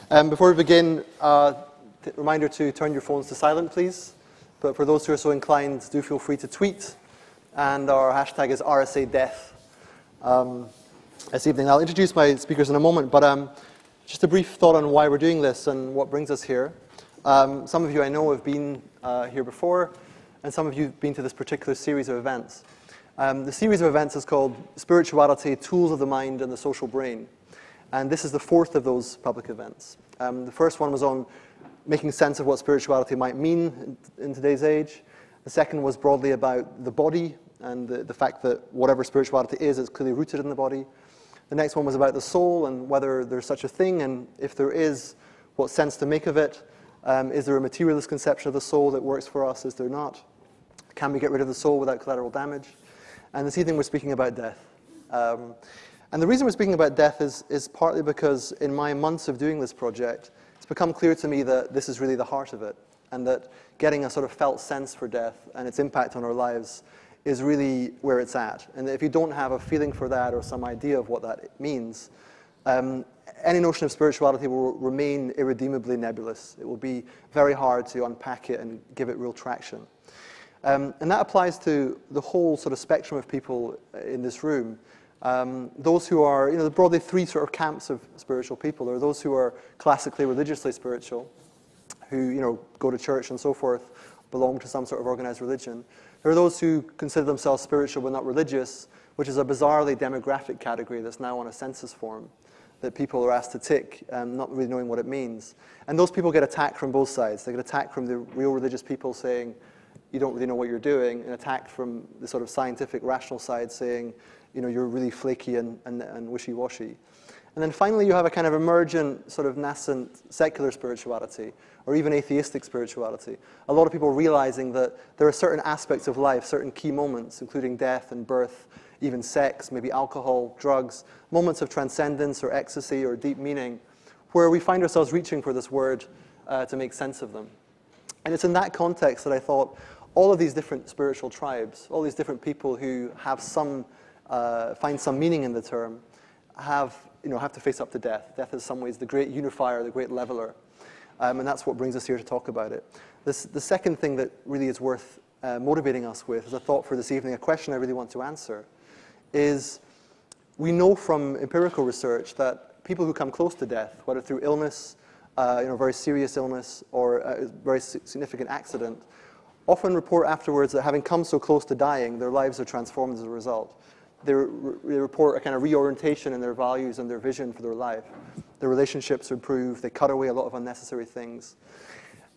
Before we begin, reminder to turn your phones to silent, please. But for those who are so inclined, do feel free to tweet. And our hashtag is RSA death this evening. I'll introduce my speakers in a moment, but just a brief thought on why we're doing this and what brings us here. Some of you I know have been here before, and some of you have been to this particular series of events. The series of events is called Spirituality, Tools of the Mind and the Social Brain. And this is the fourth of those public events. The first one was on making sense of what spirituality might mean in today's age. The second was broadly about the body and the fact that whatever spirituality is clearly rooted in the body. The next one was about the soul and whether there's such a thing, and if there is, what sense to make of it. Is there a materialist conception of the soul that works for us? Is there not? Can we get rid of the soul without collateral damage? And this evening we're speaking about death. And the reason we're speaking about death is partly because in my months of doing this project, it's become clear to me that this is really the heart of it, and that getting a sort of felt sense for death and its impact on our lives is really where it's at. And that if you don't have a feeling for that or some idea of what that means, any notion of spirituality will remain irredeemably nebulous. It will be very hard to unpack it and give it real traction. And that applies to the whole sort of spectrum of people in this room. Those who are, broadly three sort of camps of spiritual people. There are those who are classically religiously spiritual, who, go to church and so forth, belong to some sort of organized religion. There are those who consider themselves spiritual but not religious, which is a bizarrely demographic category that's now on a census form that people are asked to tick, not really knowing what it means. And those people get attacked from both sides. They get attacked from the real religious people saying, you don't really know what you're doing, and attacked from the sort of scientific, rational side saying, you're really flaky and wishy-washy. And then finally, you have a kind of emergent, sort of nascent secular spirituality, or even atheistic spirituality. A lot of people realizing that there are certain aspects of life, certain key moments, including death and birth, even sex, maybe alcohol, drugs, moments of transcendence or ecstasy or deep meaning, where we find ourselves reaching for this word to make sense of them. And it's in that context that I thought all of these different spiritual tribes, all these different people who have find some meaning in the term, have to face up to death. Death is in some ways the great unifier, the great leveler. And that's what brings us here to talk about it. The second thing that really is worth motivating us with as a thought for this evening, a question I really want to answer, is we know from empirical research that people who come close to death, whether through illness, very serious illness, or a very significant accident, often report afterwards that having come so close to dying, their lives are transformed as a result. They report a kind of reorientation in their values and their vision for their life. Their relationships improve. They cut away a lot of unnecessary things.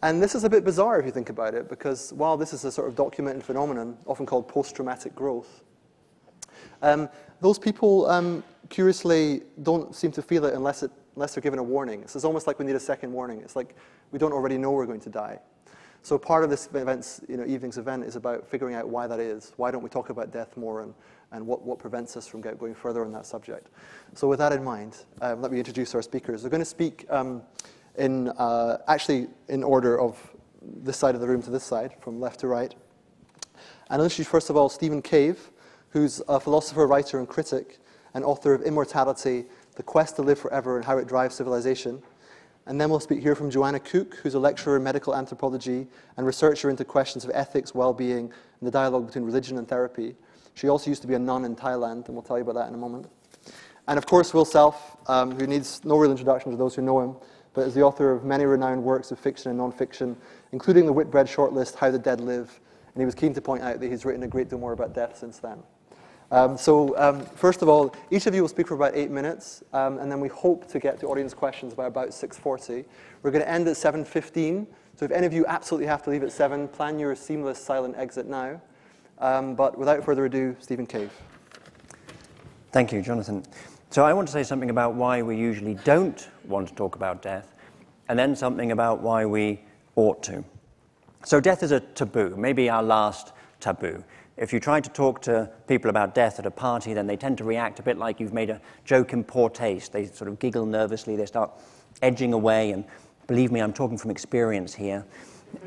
And this is a bit bizarre if you think about it, because while this is a sort of documented phenomenon, often called post-traumatic growth, those people, curiously, don't seem to feel it unless they're given a warning. It's almost like we need a second warning. It's like we don't already know we're going to die. So part of this evening's event is about figuring out why that is. Why don't we talk about death more, and what prevents us from going further on that subject? So with that in mind, let me introduce our speakers. They're going to speak actually in order of this side of the room to this side, from left to right. And I'll introduce first of all Stephen Cave, who's a philosopher, writer, and critic, and author of Immortality, The Quest to Live Forever and How It Drives Civilization. And then we'll hear from Joanna, who's a lecturer in medical anthropology and researcher into questions of ethics, well-being, and the dialogue between religion and therapy. She also used to be a nun in Thailand, and we'll tell you about that in a moment. And of course, Will Self, who needs no real introduction to those who know him, but is the author of many renowned works of fiction and non-fiction, including the Whitbread shortlist, How the Dead Live. And he was keen to point out that he's written a great deal more about death since then. First of all, each of you will speak for about 8 minutes, and then we hope to get to audience questions by about 6:40. We're going to end at 7:15, so if any of you absolutely have to leave at 7, plan your seamless silent exit now. But without further ado, Stephen Cave. Thank you, Jonathan. So I want to say something about why we usually don't want to talk about death, and then something about why we ought to. So death is a taboo, maybe our last taboo. If you try to talk to people about death at a party, then they tend to react a bit like you've made a joke in poor taste. They sort of giggle nervously, they start edging away, and believe me, I'm talking from experience here.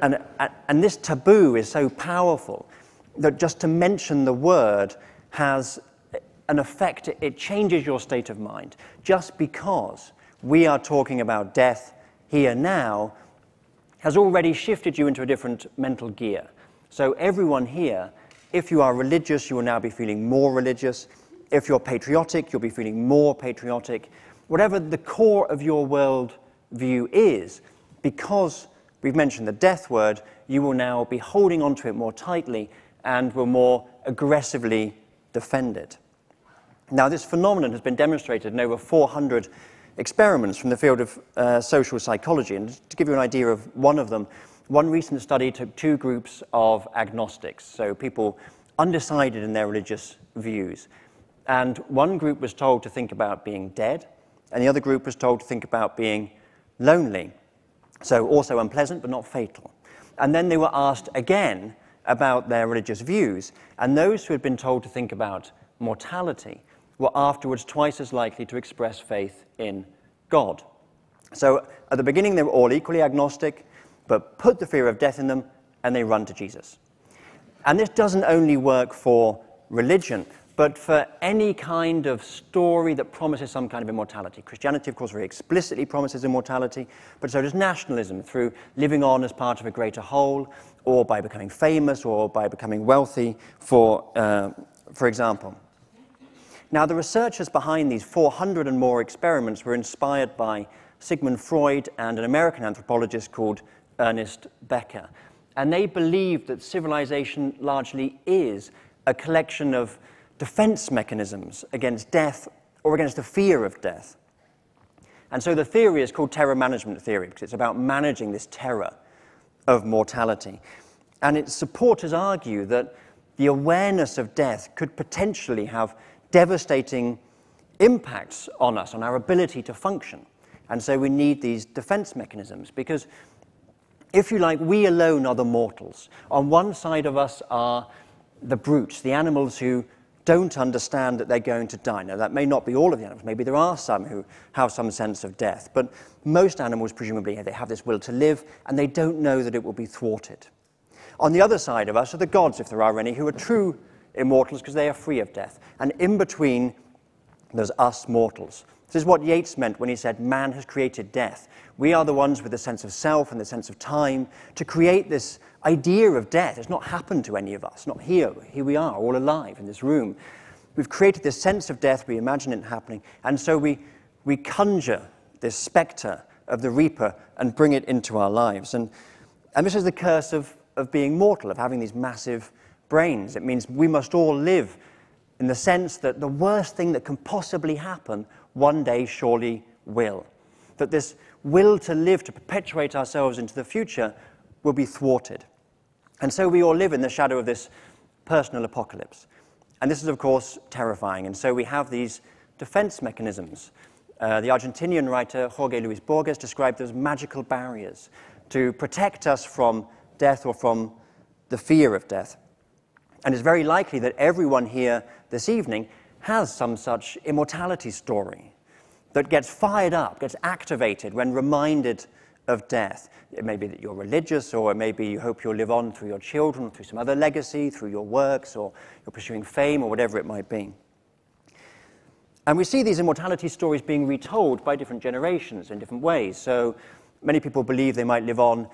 And this taboo is so powerful that just to mention the word has an effect. It changes your state of mind, just because we are talking about death here now, has already shifted you into a different mental gear. So everyone here, if you are religious, you will now be feeling more religious. If you're patriotic, you'll be feeling more patriotic. Whatever the core of your world view is, because we've mentioned the death word, you will now be holding onto it more tightly and will more aggressively defend it. Now, this phenomenon has been demonstrated in over 400 experiments from the field of social psychology. And to give you an idea of one of them, one recent study took two groups of agnostics, so people undecided in their religious views. And one group was told to think about being dead, and the other group was told to think about being lonely. So also unpleasant, but not fatal. And then they were asked again about their religious views, and those who had been told to think about mortality were afterwards twice as likely to express faith in God. So at the beginning they were all equally agnostic, but put the fear of death in them, and they run to Jesus. And this doesn't only work for religion, but for any kind of story that promises some kind of immortality. Christianity, of course, very explicitly promises immortality, but so does nationalism, through living on as part of a greater whole, or by becoming famous, or by becoming wealthy, for example. Now, the researchers behind these 400 and more experiments were inspired by Sigmund Freud and an American anthropologist called Ernest Becker. And they believed that civilization largely is a collection of defense mechanisms against death or against the fear of death. And so the theory is called terror management theory, because it's about managing this terror of mortality. And its supporters argue that the awareness of death could potentially have devastating impacts on us, on our ability to function. And so we need these defense mechanisms, because if you like, we alone are the mortals. On one side of us are the brutes, the animals who don't understand that they're going to die. Now, that may not be all of the animals. Maybe there are some who have some sense of death. But most animals, presumably, they have this will to live, and they don't know that it will be thwarted. On the other side of us are the gods, if there are any, who are true immortals because they are free of death. And in between, there's us mortals. This is what Yeats meant when he said, man has created death. We are the ones with the sense of self and the sense of time to create this idea of death. It's not happened to any of us, not here. Here we are, all alive in this room. We've created this sense of death, we imagine it happening, and so we conjure this spectre of the reaper and bring it into our lives. And this is the curse of being mortal, of having these massive brains. It means we must all live in the sense that the worst thing that can possibly happen one day surely will. That this will to live, to perpetuate ourselves into the future, will be thwarted. And so we all live in the shadow of this personal apocalypse. And this is, of course, terrifying. And so we have these defense mechanisms. The Argentinian writer Jorge Luis Borges described those magical barriers to protect us from death or from the fear of death. And it's very likely that everyone here this evening has some such immortality story that gets fired up, gets activated when reminded of death. It may be that you're religious, or it may be you hope you'll live on through your children, through some other legacy, through your works, or you're pursuing fame, or whatever it might be. And we see these immortality stories being retold by different generations in different ways. So many people believe they might live on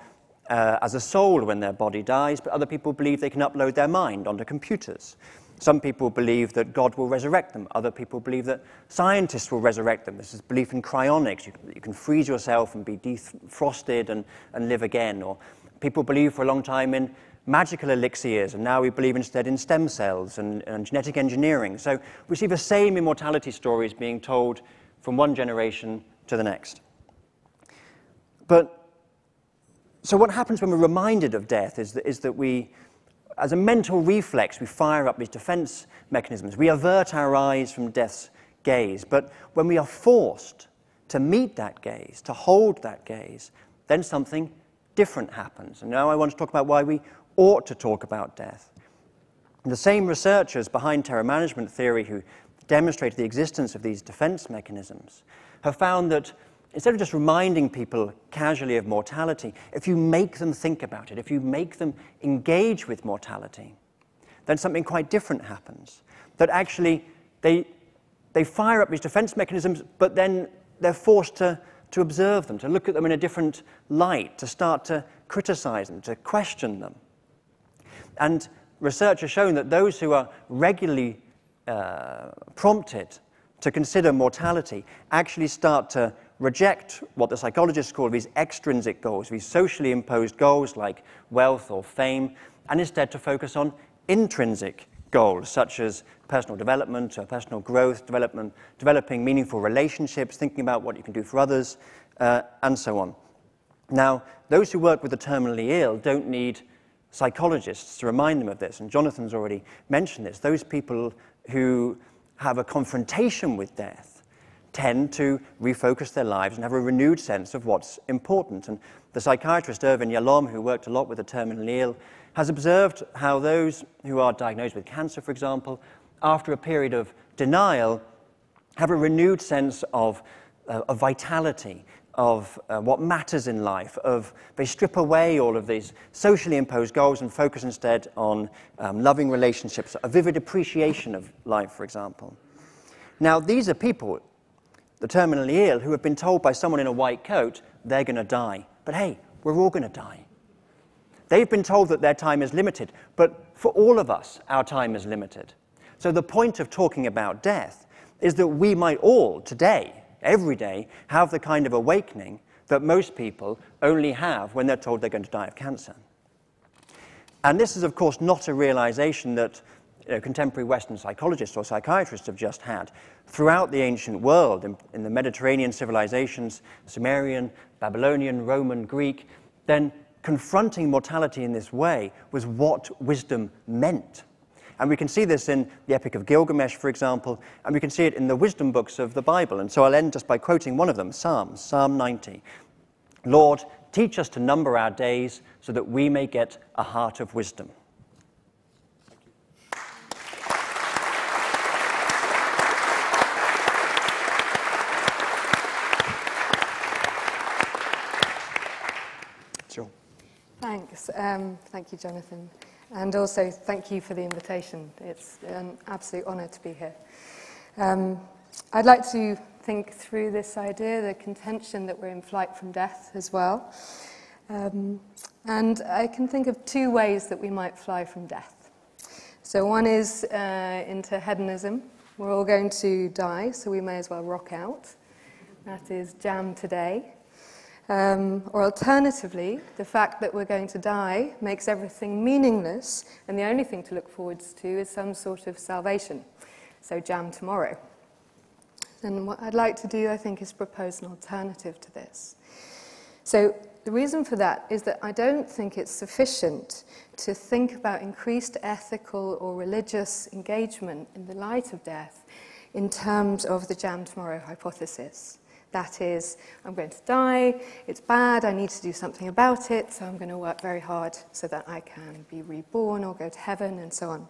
as a soul when their body dies, but other people believe they can upload their mind onto computers. Some people believe that God will resurrect them. Other people believe that scientists will resurrect them. This is belief in cryonics. You can freeze yourself and be defrosted and live again. Or people believe for a long time in magical elixirs, and now we believe instead in stem cells and genetic engineering. So we see the same immortality stories being told from one generation to the next. So what happens when we're reminded of death is that we, as a mental reflex, we fire up these defense mechanisms. We avert our eyes from death's gaze. But when we are forced to meet that gaze, to hold that gaze, then something different happens. And now I want to talk about why we ought to talk about death. And the same researchers behind terror management theory who demonstrated the existence of these defense mechanisms have found that instead of just reminding people casually of mortality, if you make them think about it, if you make them engage with mortality, then something quite different happens. That actually they fire up these defense mechanisms, but then they're forced to observe them, to look at them in a different light, to start to criticize them, to question them. And research has shown that those who are regularly prompted to consider mortality actually start to reject what the psychologists call these extrinsic goals, these socially imposed goals like wealth or fame, and instead to focus on intrinsic goals such as personal development, personal growth, developing meaningful relationships, thinking about what you can do for others, and so on. Now, those who work with the terminally ill don't need psychologists to remind them of this, and Jonathan's already mentioned this. Those people who have a confrontation with death tend to refocus their lives and have a renewed sense of what's important. And the psychiatrist Irvin Yalom, who worked a lot with the terminally ill, has observed how those who are diagnosed with cancer, for example, after a period of denial, have a renewed sense of vitality, of what matters in life, they strip away all of these socially imposed goals and focus instead on loving relationships, a vivid appreciation of life, for example. Now, these are people, the terminally ill, who have been told by someone in a white coat they're going to die. But hey, we're all going to die. They've been told that their time is limited, but for all of us, our time is limited. So the point of talking about death is that we might all, today, every day, have the kind of awakening that most people only have when they're told they're going to die of cancer. And this is, of course, not a realization that contemporary Western psychologists or psychiatrists have just had. Throughout the ancient world, in the Mediterranean civilizations, Sumerian, Babylonian, Roman, Greek, then confronting mortality in this way was what wisdom meant. And we can see this in the Epic of Gilgamesh, for example, and we can see it in the wisdom books of the Bible. And so I'll end just by quoting one of them, Psalms, Psalm 90. Lord, teach us to number our days so that we may get a heart of wisdom. Sure. Thanks. Thank you, Jonathan. And also, thank you for the invitation. It's an absolute honour to be here. I'd like to think through this idea, the contention that we're in flight from death as well. And I can think of two ways that we might fly from death. So one is into hedonism. We're all going to die, so we may as well rock out. That is jam today. Or alternatively, the fact that we're going to die makes everything meaningless, and the only thing to look forward to is some sort of salvation. So jam tomorrow. And what I'd like to do, I think, is propose an alternative to this. So the reason for that is that I don't think it's sufficient to think about increased ethical or religious engagement in the light of death in terms of the jam tomorrow hypothesis. That is, I'm going to die, it's bad, I need to do something about it, so I'm going to work very hard so that I can be reborn or go to heaven and so on.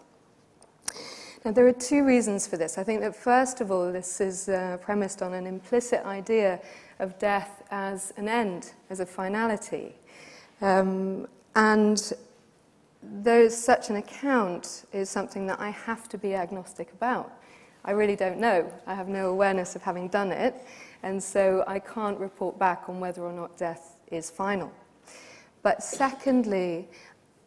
Now, there are two reasons for this. I think that, first of all, this is premised on an implicit idea of death as an end, as a finality. And such an account is something that I have to be agnostic about. I really don't know. I have no awareness of having done it, and so I can't report back on whether or not death is final. But secondly,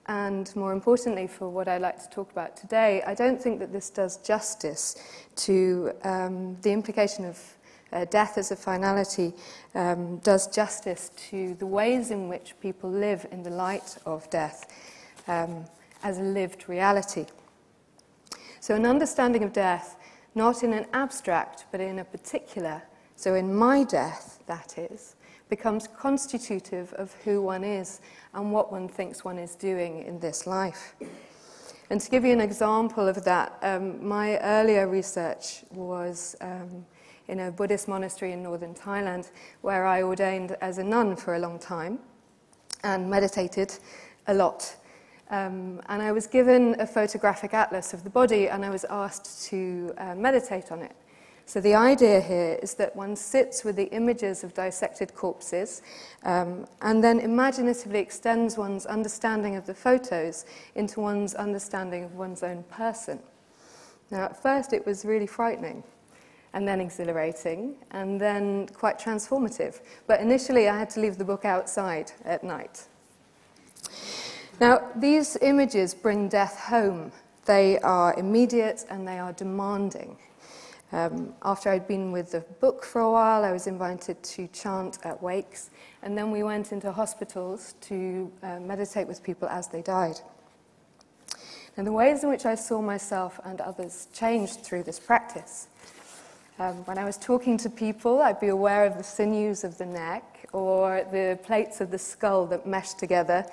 and more importantly for what I'd like to talk about today, I don't think that this does justice to the implication of death as a finality, does justice to the ways in which people live in the light of death as a lived reality. So an understanding of death, not in an abstract, but in a particular, so in my death, that is, becomes constitutive of who one is and what one thinks one is doing in this life. And to give you an example of that, my earlier research was in a Buddhist monastery in northern Thailand, where I ordained as a nun for a long time and meditated a lot. And I was given a photographic atlas of the body, and I was asked to meditate on it. So the idea here is that one sits with the images of dissected corpses and then imaginatively extends one's understanding of the photos into one's understanding of one's own person. Now, at first it was really frightening. and then exhilarating, and then quite transformative. But initially, I had to leave the book outside at night. Now, these images bring death home. They are immediate and they are demanding. After I'd been with the book for a while, I was invited to chant at wakes, and then we went into hospitals to meditate with people as they died. And the ways in which I saw myself and others changed through this practice. When I was talking to people, I'd be aware of the sinews of the neck or the plates of the skull that meshed together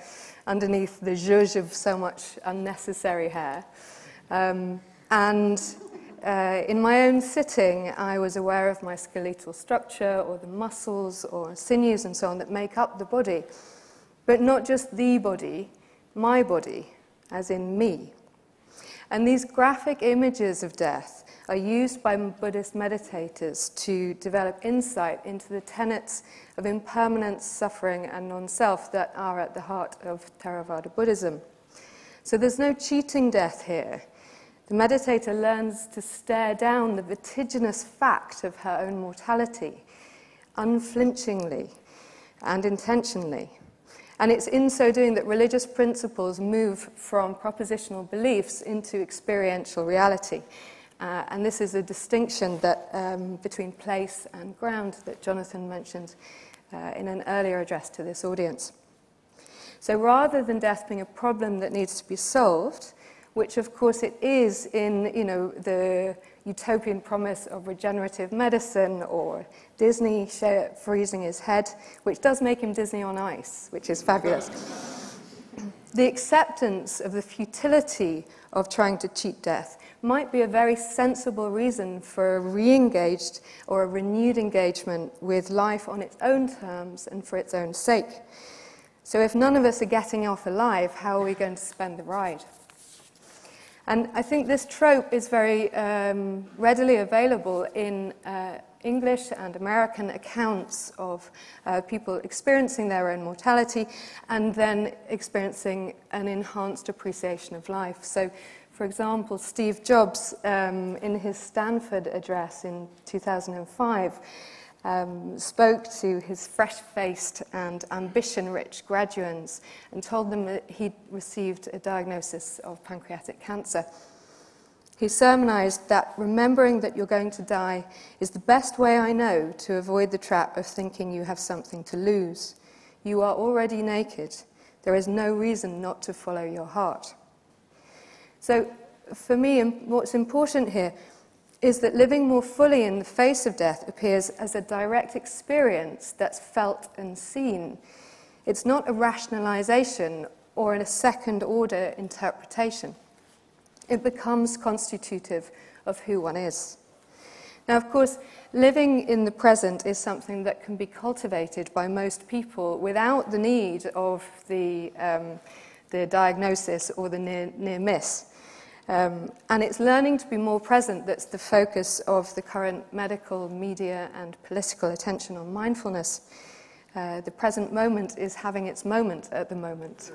underneath the zhuzh of so much unnecessary hair. In my own sitting, I was aware of my skeletal structure or the muscles or sinews and so on that make up the body. But not just the body, my body, as in me. And these graphic images of death are used by Buddhist meditators to develop insight into the tenets of impermanence, suffering, and non-self that are at the heart of Theravada Buddhism. So there's no cheating death here. The meditator learns to stare down the vertiginous fact of her own mortality, unflinchingly and intentionally. And it's in so doing that religious principles move from propositional beliefs into experiential reality. And this is a distinction that, between place and ground that Jonathan mentioned in an earlier address to this audience. So rather than death being a problem that needs to be solved, which of course it is in the utopian promise of regenerative medicine or Disney freezing his head, which does make him Disney on Ice, which is fabulous. The acceptance of the futility of trying to cheat death might be a very sensible reason for a re-engaged or a renewed engagement with life on its own terms and for its own sake. So if none of us are getting off alive, how are we going to spend the ride? And I think this trope is very readily available in English and American accounts of people experiencing their own mortality and then experiencing an enhanced appreciation of life. So, for example, Steve Jobs, in his Stanford address in 2005, spoke to his fresh-faced and ambition-rich graduates and told them that he'd received a diagnosis of pancreatic cancer. He sermonized that remembering that you're going to die is the best way I know to avoid the trap of thinking you have something to lose. You are already naked. There is no reason not to follow your heart. So, for me, what's important here is that living more fully in the face of death appears as a direct experience that's felt and seen. It's not a rationalization or a second-order interpretation. It becomes constitutive of who one is. Now, of course, living in the present is something that can be cultivated by most people without the need of the diagnosis or the near miss. And it's learning to be more present that's the focus of the current medical, media, and political attention on mindfulness. The present moment is having its moment at the moment.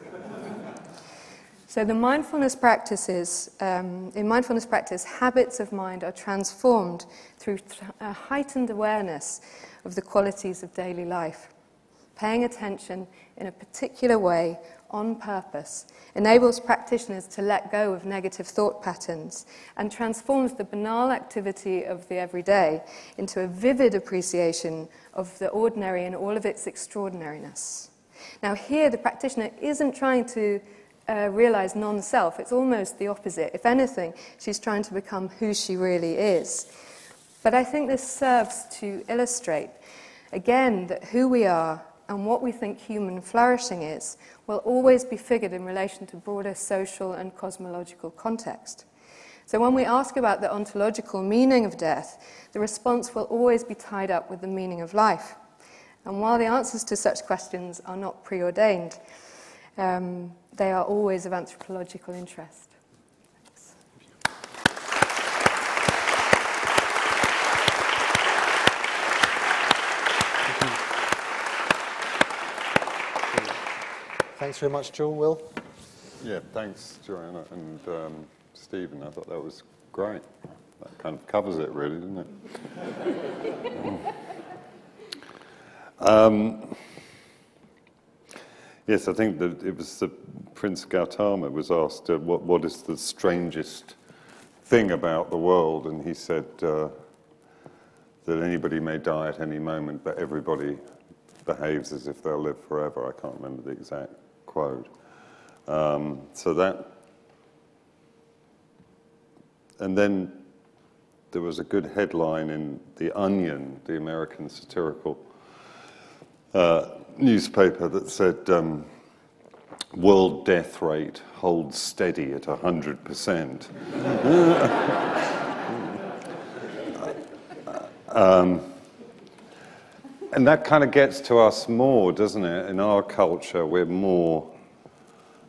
So the mindfulness practices, in mindfulness practice, habits of mind are transformed through a heightened awareness of the qualities of daily life. Paying attention in a particular way on purpose enables practitioners to let go of negative thought patterns and transforms the banal activity of the everyday into a vivid appreciation of the ordinary in all of its extraordinariness. Now here the practitioner isn't trying to realize non-self. It's almost the opposite. If anything, she's trying to become who she really is. But I think this serves to illustrate, again, that who we are and what we think human flourishing is will always be figured in relation to broader social and cosmological context. So when we ask about the ontological meaning of death, the response will always be tied up with the meaning of life. And while the answers to such questions are not preordained, they are always of anthropological interest. Thanks. Thanks very much, Joe. Will? Yeah, thanks, Joanna and Stephen. I thought that was great. kind of covers it, really, doesn't it? Yes, I think that it was Prince Gautama was asked, what is the strangest thing about the world? And he said that anybody may die at any moment, but everybody behaves as if they'll live forever. I can't remember the exact quote. So that... And then there was a good headline in The Onion, the American satirical newspaper, that said, world death rate holds steady at 100%. And that kind of gets to us more, doesn't it? In our culture, we're more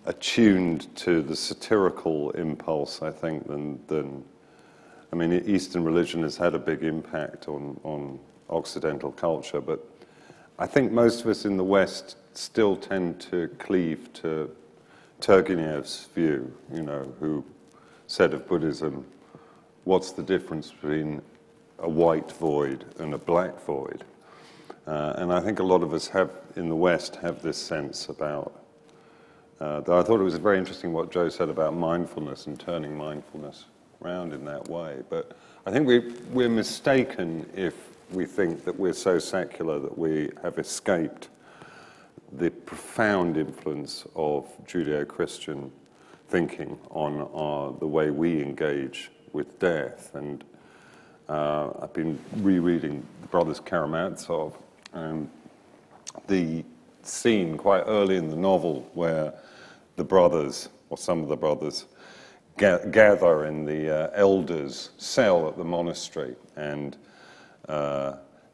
attuned to the satirical impulse, I think, than I mean, Eastern religion has had a big impact on Occidental culture, but I think most of us in the West still tend to cleave to Turgenev's view, you know, who said of Buddhism, what's the difference between a white void and a black void? And I think a lot of us have, in the West, have this sense about, I thought it was very interesting what Joe said about mindfulness and turning mindfulness around in that way. But I think we're mistaken if we think that we're so secular that we have escaped the profound influence of Judeo-Christian thinking on the way we engage with death. And I've been rereading the Brothers Karamazov, and the scene quite early in the novel where the brothers, or some of the brothers, gather in the elders' cell at the monastery, and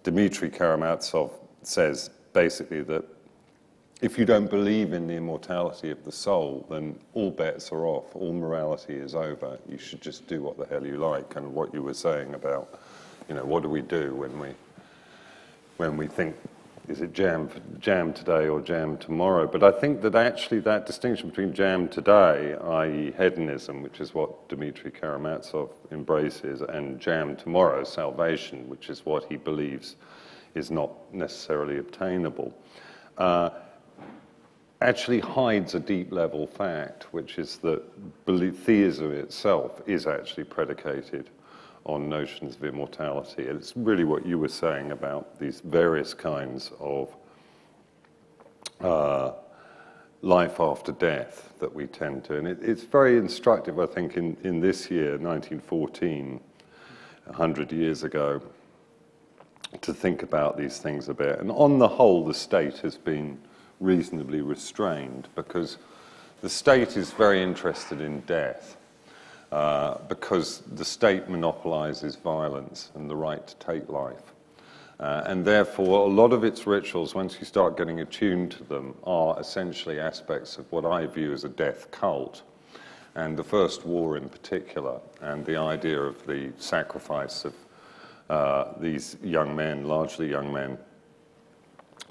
Dmitri Karamazov says basically that if you don't believe in the immortality of the soul, then all bets are off, all morality is over. You should just do what the hell you like. And what you were saying about, you know, what do we do when we think, is it jam today or jam tomorrow? But I think that actually that distinction between jam today, i.e. hedonism, which is what Dmitri Karamazov embraces, and jam tomorrow, salvation, which is what he believes is not necessarily obtainable, actually hides a deep level fact, which is that theism itself is actually predicated on notions of immortality. And it's really what you were saying about these various kinds of life after death that we tend to. And it's very instructive, I think, in this year, 1914, 100 years ago, to think about these things a bit. And on the whole, the state has been reasonably restrained, because the state is very interested in death, because the state monopolizes violence and the right to take life. And therefore, a lot of its rituals, once you start getting attuned to them, are essentially aspects of what I view as a death cult. And the First War in particular, and the idea of the sacrifice of these young men, largely young men,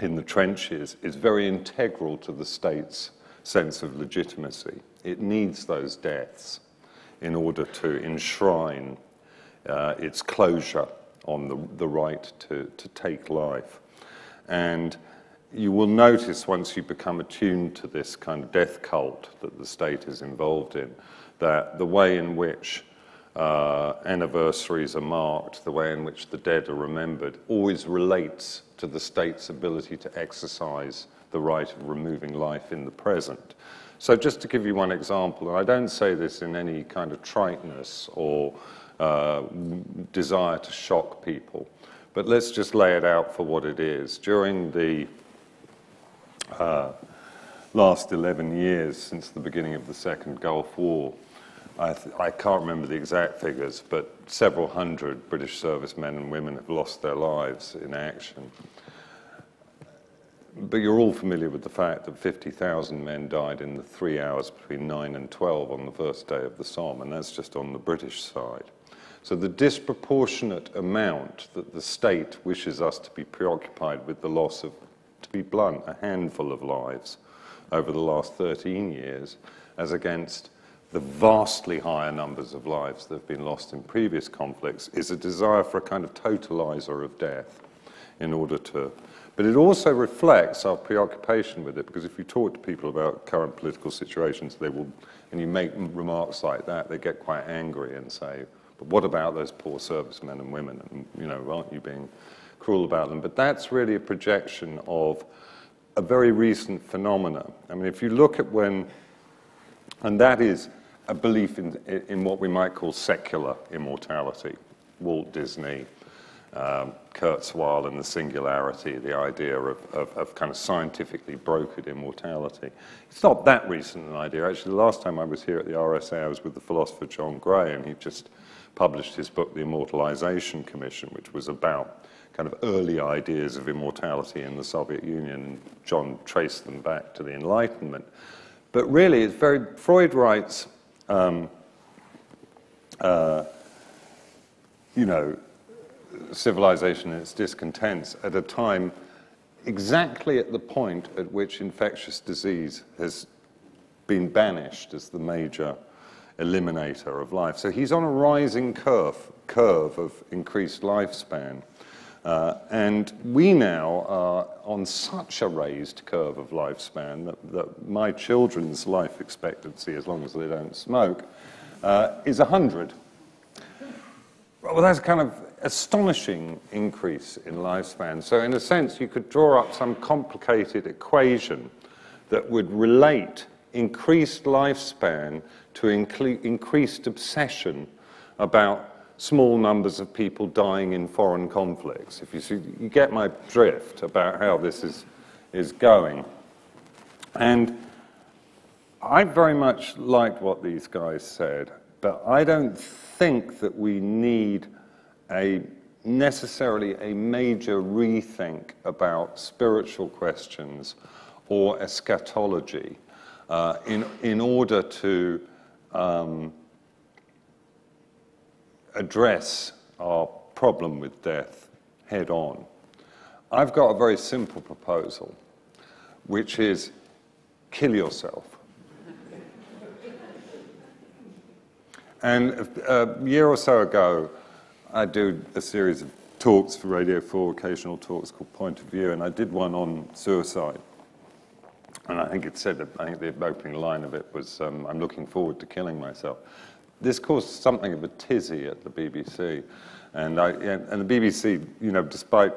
in the trenches, is very integral to the state's sense of legitimacy. It needs those deaths in order to enshrine its closure on the right to take life. And you will notice, once you become attuned to this kind of death cult that the state is involved in, that the way in which anniversaries are marked, the way in which the dead are remembered, always relates to the state's ability to exercise the right of removing life in the present. So just to give you one example, and I don't say this in any kind of triteness or desire to shock people, but let's just lay it out for what it is. During the last 11 years since the beginning of the Second Gulf War, I can't remember the exact figures, but several hundred British servicemen and women have lost their lives in action. But you're all familiar with the fact that 50,000 men died in the 3 hours between 9 and 12 on the first day of the Somme, and that's just on the British side. So the disproportionate amount that the state wishes us to be preoccupied with the loss of, to be blunt, a handful of lives over the last 13 years, as against the vastly higher numbers of lives that have been lost in previous conflicts is a desire for a kind of totalizer of death in order to... But it also reflects our preoccupation with it, because if you talk to people about current political situations, they will, and you make remarks like that, they get quite angry and say, but what about those poor servicemen and women? And, you know, aren't you being cruel about them? But that's really a projection of a very recent phenomena. I mean, if you look at when, and that is a belief in what we might call secular immortality. Walt Disney, Kurzweil and the singularity, the idea of kind of scientifically brokered immortality. It's not that recent an idea. Actually, the last time I was here at the RSA, I was with the philosopher John Gray, and he just published his book, The Immortalization Commission, which was about kind of early ideas of immortality in the Soviet Union, and John traced them back to the Enlightenment. But really, it's very, Freud writes, you know, civilization and its discontents at a time exactly at the point at which infectious disease has been banished as the major eliminator of life. So he's on a rising curve of increased lifespan. And we now are on such a raised curve of lifespan that my children's life expectancy, as long as they don't smoke, is 100. Well, that's kind of astonishing increase in lifespan. So in a sense, you could draw up some complicated equation that would relate increased lifespan to increased obsession about small numbers of people dying in foreign conflicts. If you see, you get my drift about how this is going. And I very much liked what these guys said, but I don't think that we need necessarily a major rethink about spiritual questions or eschatology in order to address our problem with death head on. I've got a very simple proposal, which is kill yourself. And a year or so ago, I do a series of talks for Radio 4, occasional talks called Point of View, and I did one on suicide. And I think it said, I think the opening line of it was, I'm looking forward to killing myself. This caused something of a tizzy at the BBC. And the BBC, you know, despite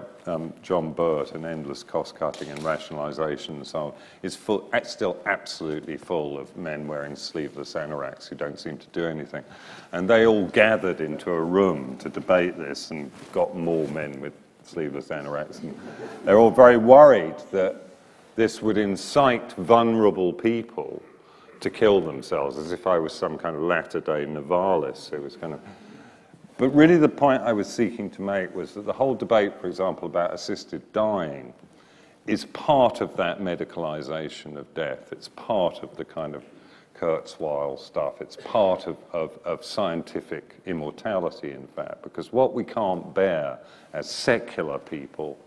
John Burt and endless cost-cutting and rationalisation and so on, is still absolutely full of men wearing sleeveless anoraks who don't seem to do anything. And they all gathered into a room to debate this and got more men with sleeveless anoraks. And they're all very worried that this would incite vulnerable people to kill themselves, as if I was some kind of latter-day Novalis who was kind of... But really the point I was seeking to make was that the whole debate, for example, about assisted dying is part of that medicalization of death. It's part of the kind of Kurzweil stuff. It's part of scientific immortality, in fact, because what we can't bear as secular people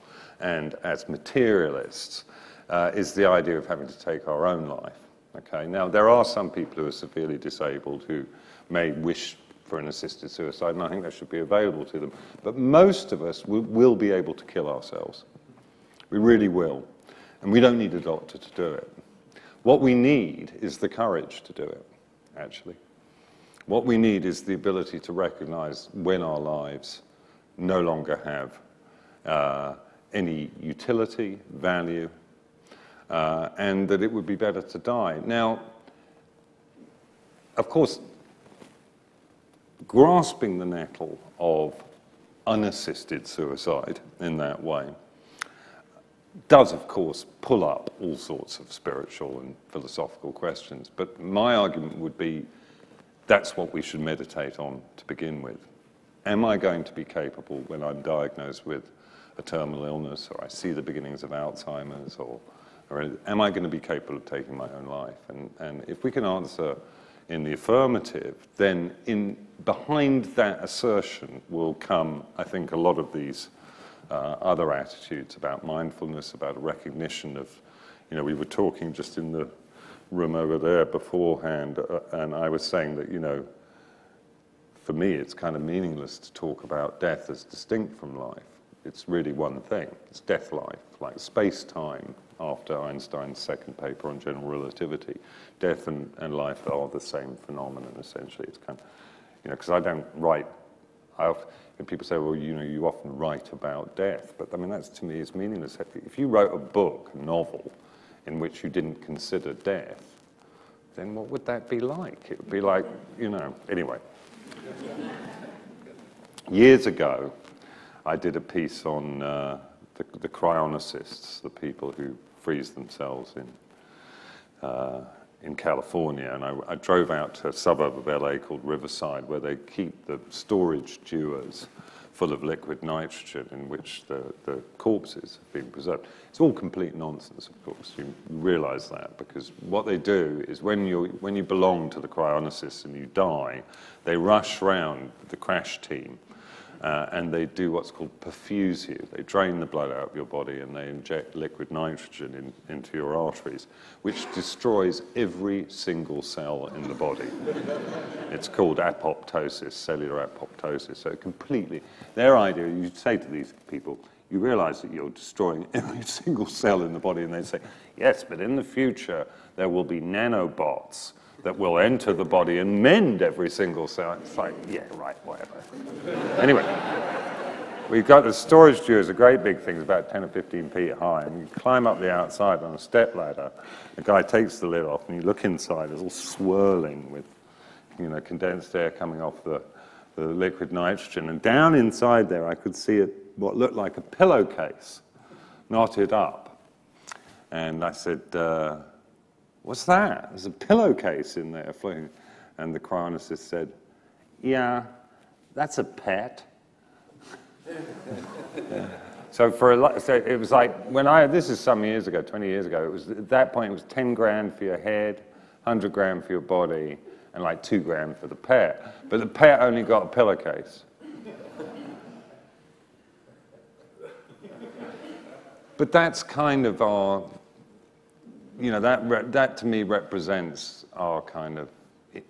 and as materialists is the idea of having to take our own life. Okay, now there are some people who are severely disabled who may wish for an assisted suicide, and I think that should be available to them. But most of us will be able to kill ourselves. We really will. And we don't need a doctor to do it. What we need is the courage to do it, actually. What we need is the ability to recognize when our lives no longer have any utility, value, and that it would be better to die. Now, of course, grasping the nettle of unassisted suicide in that way does, of course, pull up all sorts of spiritual and philosophical questions. But my argument would be that's what we should meditate on to begin with. Am I going to be capable when I'm diagnosed with a terminal illness, or I see the beginnings of Alzheimer's, or am I going to be capable of taking my own life? And if we can answer in the affirmative, then behind that assertion will come, I think, a lot of these other attitudes about mindfulness, about a recognition of, you know, we were talking just in the room over there beforehand, and I was saying that, you know, for me, it's kind of meaningless to talk about death as distinct from life. It's really one thing. It's death-life, like space-time after Einstein's second paper on general relativity. Death and life are the same phenomenon, essentially. It's kind of, you know, because I don't write, and people say, well, you know, you often write about death, but I mean, that's, to me, is meaningless. If you wrote a book, a novel, in which you didn't consider death, then what would that be like? It would be like, you know, anyway. Years ago, I did a piece on the cryonicists, the people who freeze themselves in California, and I drove out to a suburb of LA called Riverside, where they keep the storage dewars full of liquid nitrogen in which the corpses have been preserved. It's all complete nonsense, of course. You realize that, because what they do is when you belong to the cryonicists and you die, they rush round the crash team and they do what's called perfuse you. They drain the blood out of your body and they inject liquid nitrogen into your arteries, which destroys every single cell in the body. It's called apoptosis, cellular apoptosis. So completely, their idea, you say to these people, you realize that you're destroying every single cell in the body, and they say, yes, but in the future, there will be nanobots that will enter the body and mend every single cell. It's like, yeah, right, whatever. Anyway, we've got the storage dewars, a great big thing, it's about 10 or 15 feet high, and you climb up the outside on a step ladder. The guy takes the lid off, and you look inside, it's all swirling with, you know, condensed air coming off the liquid nitrogen. And down inside there, I could see what looked like a pillowcase knotted up. And I said, what's that? There's a pillowcase in there floating. And the cryonicist said, yeah, that's a pet. Yeah. So it was like, this is some years ago, 20 years ago, it was, at that point it was 10 grand for your head, 100 grand for your body, and like 2 grand for the pet. But the pet only got a pillowcase. But that's kind of our, you know, that to me represents our kind of,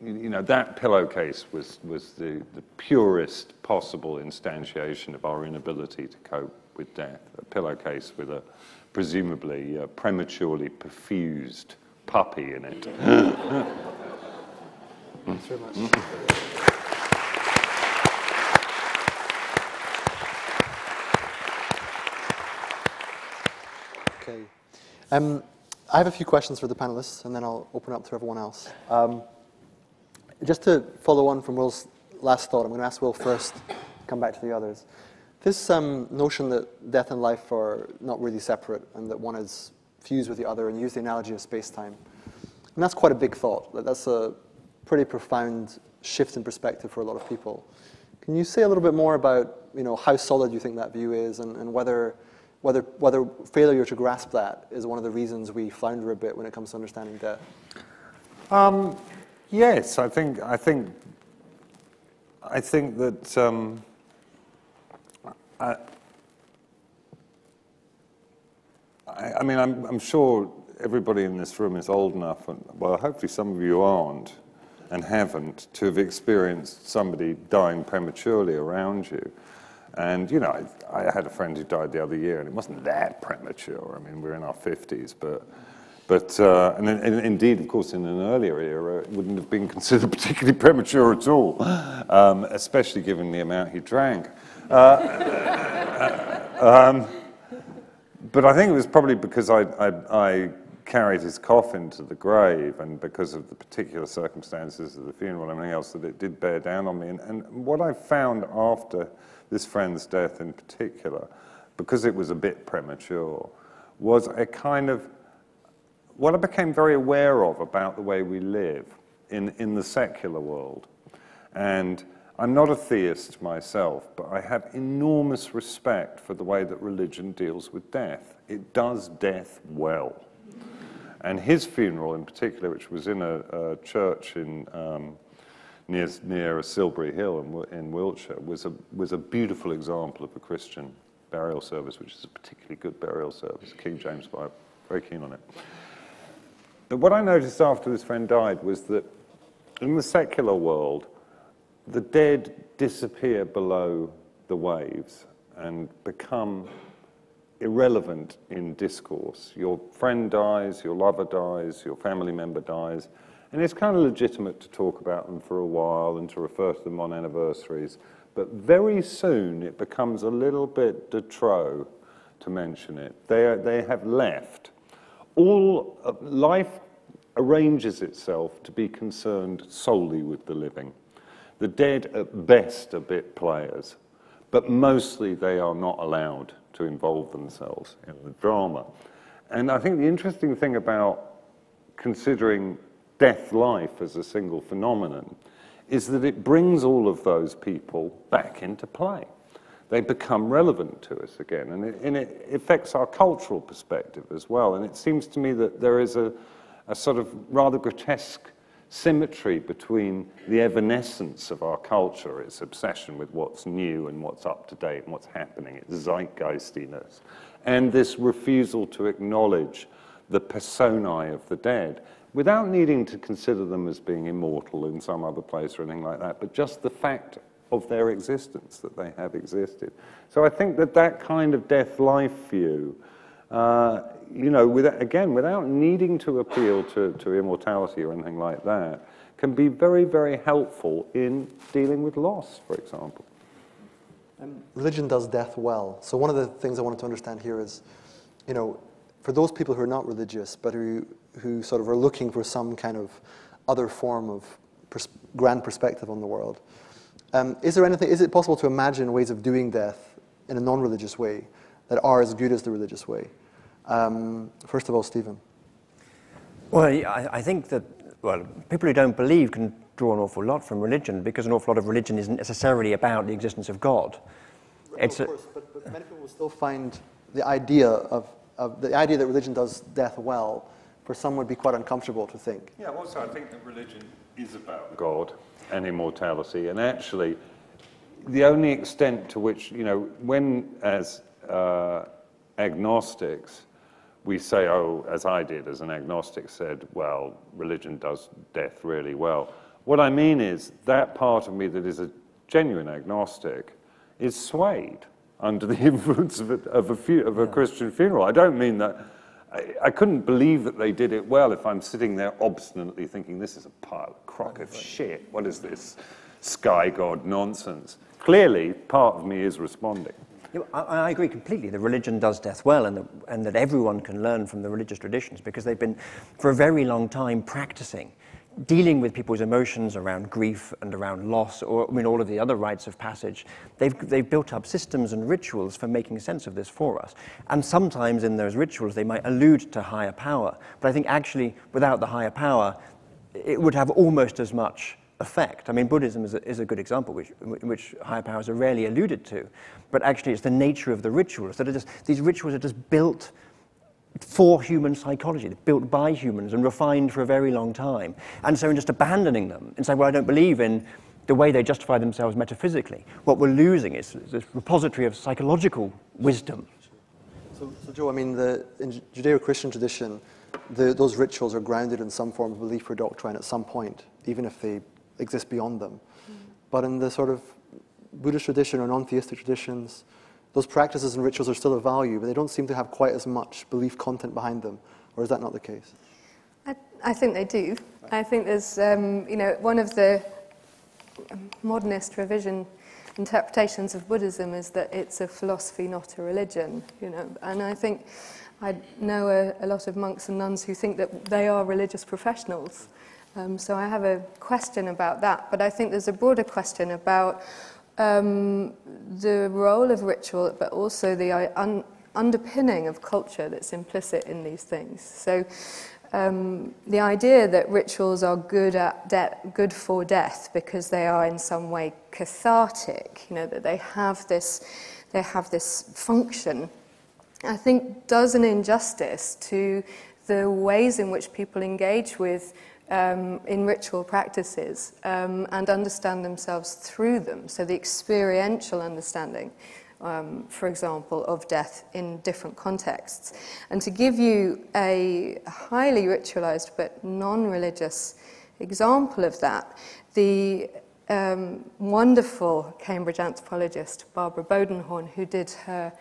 you know, that pillowcase was the purest possible instantiation of our inability to cope with death. A pillowcase with a presumably prematurely perfused puppy in it. Thanks very much. Okay. I have a few questions for the panelists, and then I'll open up to everyone else. Just to follow on from Will's last thought, I'm going to ask Will first, come back to the others. This notion that death and life are not really separate and that one is fused with the other, and use the analogy of space-time. And that's quite a big thought. That's a pretty profound shift in perspective for a lot of people. Can you say a little bit more about, you know, how solid you think that view is, and whether failure to grasp that is one of the reasons we flounder a bit when it comes to understanding death? Yes, I think that I mean, I'm sure everybody in this room is old enough, and well, hopefully some of you aren't and haven't, to have experienced somebody dying prematurely around you. And, you know, I had a friend who died the other year, and it wasn't that premature. I mean, we're in our 50s, but and indeed, of course, in an earlier era, it wouldn't have been considered particularly premature at all, especially given the amount he drank. But I think it was probably because I carried his coffin to the grave, and because of the particular circumstances of the funeral and everything else, that it did bear down on me. And what I found after this friend's death in particular, because it was a bit premature, was a kind of, what I became very aware of about the way we live in the secular world. And I'm not a theist myself, but I have enormous respect for the way that religion deals with death. It does death well. And his funeral in particular, which was in a church in near Silbury Hill in Wiltshire, was a beautiful example of a Christian burial service, which is a particularly good burial service. King James Bible, very keen on it. But what I noticed after this friend died was that in the secular world, the dead disappear below the waves and become irrelevant in discourse. Your friend dies, your lover dies, your family member dies, and it's kind of legitimate to talk about them for a while and to refer to them on anniversaries. But very soon it becomes a little bit de trop to mention it. They have left. All of life arranges itself to be concerned solely with the living. The dead at best are bit players, but mostly they are not allowed to involve themselves in the drama. And I think the interesting thing about considering death-life as a single phenomenon is that it brings all of those people back into play. They become relevant to us again, and it affects our cultural perspective as well. And it seems to me that there is a sort of rather grotesque symmetry between the evanescence of our culture, its obsession with what's new and what's up to date and what's happening, its zeitgeistiness, and this refusal to acknowledge the personae of the dead, without needing to consider them as being immortal in some other place or anything like that, but just the fact of their existence, that they have existed. So I think that that kind of death-life view, you know, without needing to appeal to immortality or anything like that, can be very, very helpful in dealing with loss, for example. Religion does death well. So one of the things I wanted to understand here is, you know, for those people who are not religious, but who sort of are looking for some kind of other form of grand perspective on the world, is it possible to imagine ways of doing death in a non-religious way that are as good as the religious way? First of all, Stephen. Well, I think that, well, people who don't believe can draw an awful lot from religion, because an awful lot of religion isn't necessarily about the existence of God. Of course, but many people will still find the idea that religion does death well, for some would be quite uncomfortable to think. Yeah, also I think that religion is about God and immortality, and actually the only extent to which, you know, when as agnostics we say, oh, as I did as an agnostic said, well, religion does death really well. What I mean is that part of me that is a genuine agnostic is swayed under the influence of a Christian funeral. I don't mean that. I couldn't believe that they did it well if I'm sitting there obstinately thinking, this is a crock of shit. What is this sky god nonsense? Clearly, part of me is responding. Yeah, I agree completely that religion does death well, and that everyone can learn from the religious traditions, because they've been, for a very long time, practicing dealing with people's emotions around grief and around loss, or I mean, all of the other rites of passage. They've built up systems and rituals for making sense of this for us. And sometimes in those rituals they might allude to higher power, but I think actually without the higher power it would have almost as much effect. I mean, Buddhism is a good example, in which higher powers are rarely alluded to, but actually it's the nature of the rituals that are just, these rituals are just built for human psychology, they're built by humans and refined for a very long time. And so in just abandoning them and saying, well, I don't believe in the way they justify themselves metaphysically, what we're losing is this repository of psychological wisdom. So Joe, I mean, in Judeo-Christian tradition, those rituals are grounded in some form of belief or doctrine at some point, even if they exist beyond them. But in the sort of Buddhist tradition or non-theistic traditions, those practices and rituals are still of value, but they don't seem to have quite as much belief content behind them. Or is that not the case? I think they do. I think there's, you know, one of the modernist revision interpretations of Buddhism is that it's a philosophy, not a religion, you know. And I think I know a lot of monks and nuns who think that they are religious professionals. So I have a question about that. But I think there's a broader question about the role of ritual, but also the underpinning of culture that's implicit in these things. So the idea that rituals are good for death because they are in some way cathartic, you know, that they have this function, I think does an injustice to the ways in which people engage with in ritual practices and understand themselves through them. So the experiential understanding for example, of death in different contexts. And to give you a highly ritualized but non-religious example of that, the wonderful Cambridge anthropologist Barbara Bodenhorn, who did her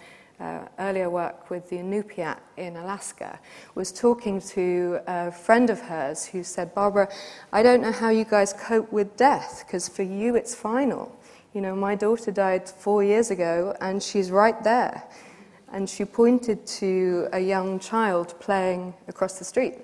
earlier work with the Inupiat in Alaska, was talking to a friend of hers who said, "Barbara, I don't know how you guys cope with death, because for you it's final. You know, my daughter died 4 years ago and she's right there." And she pointed to a young child playing across the street.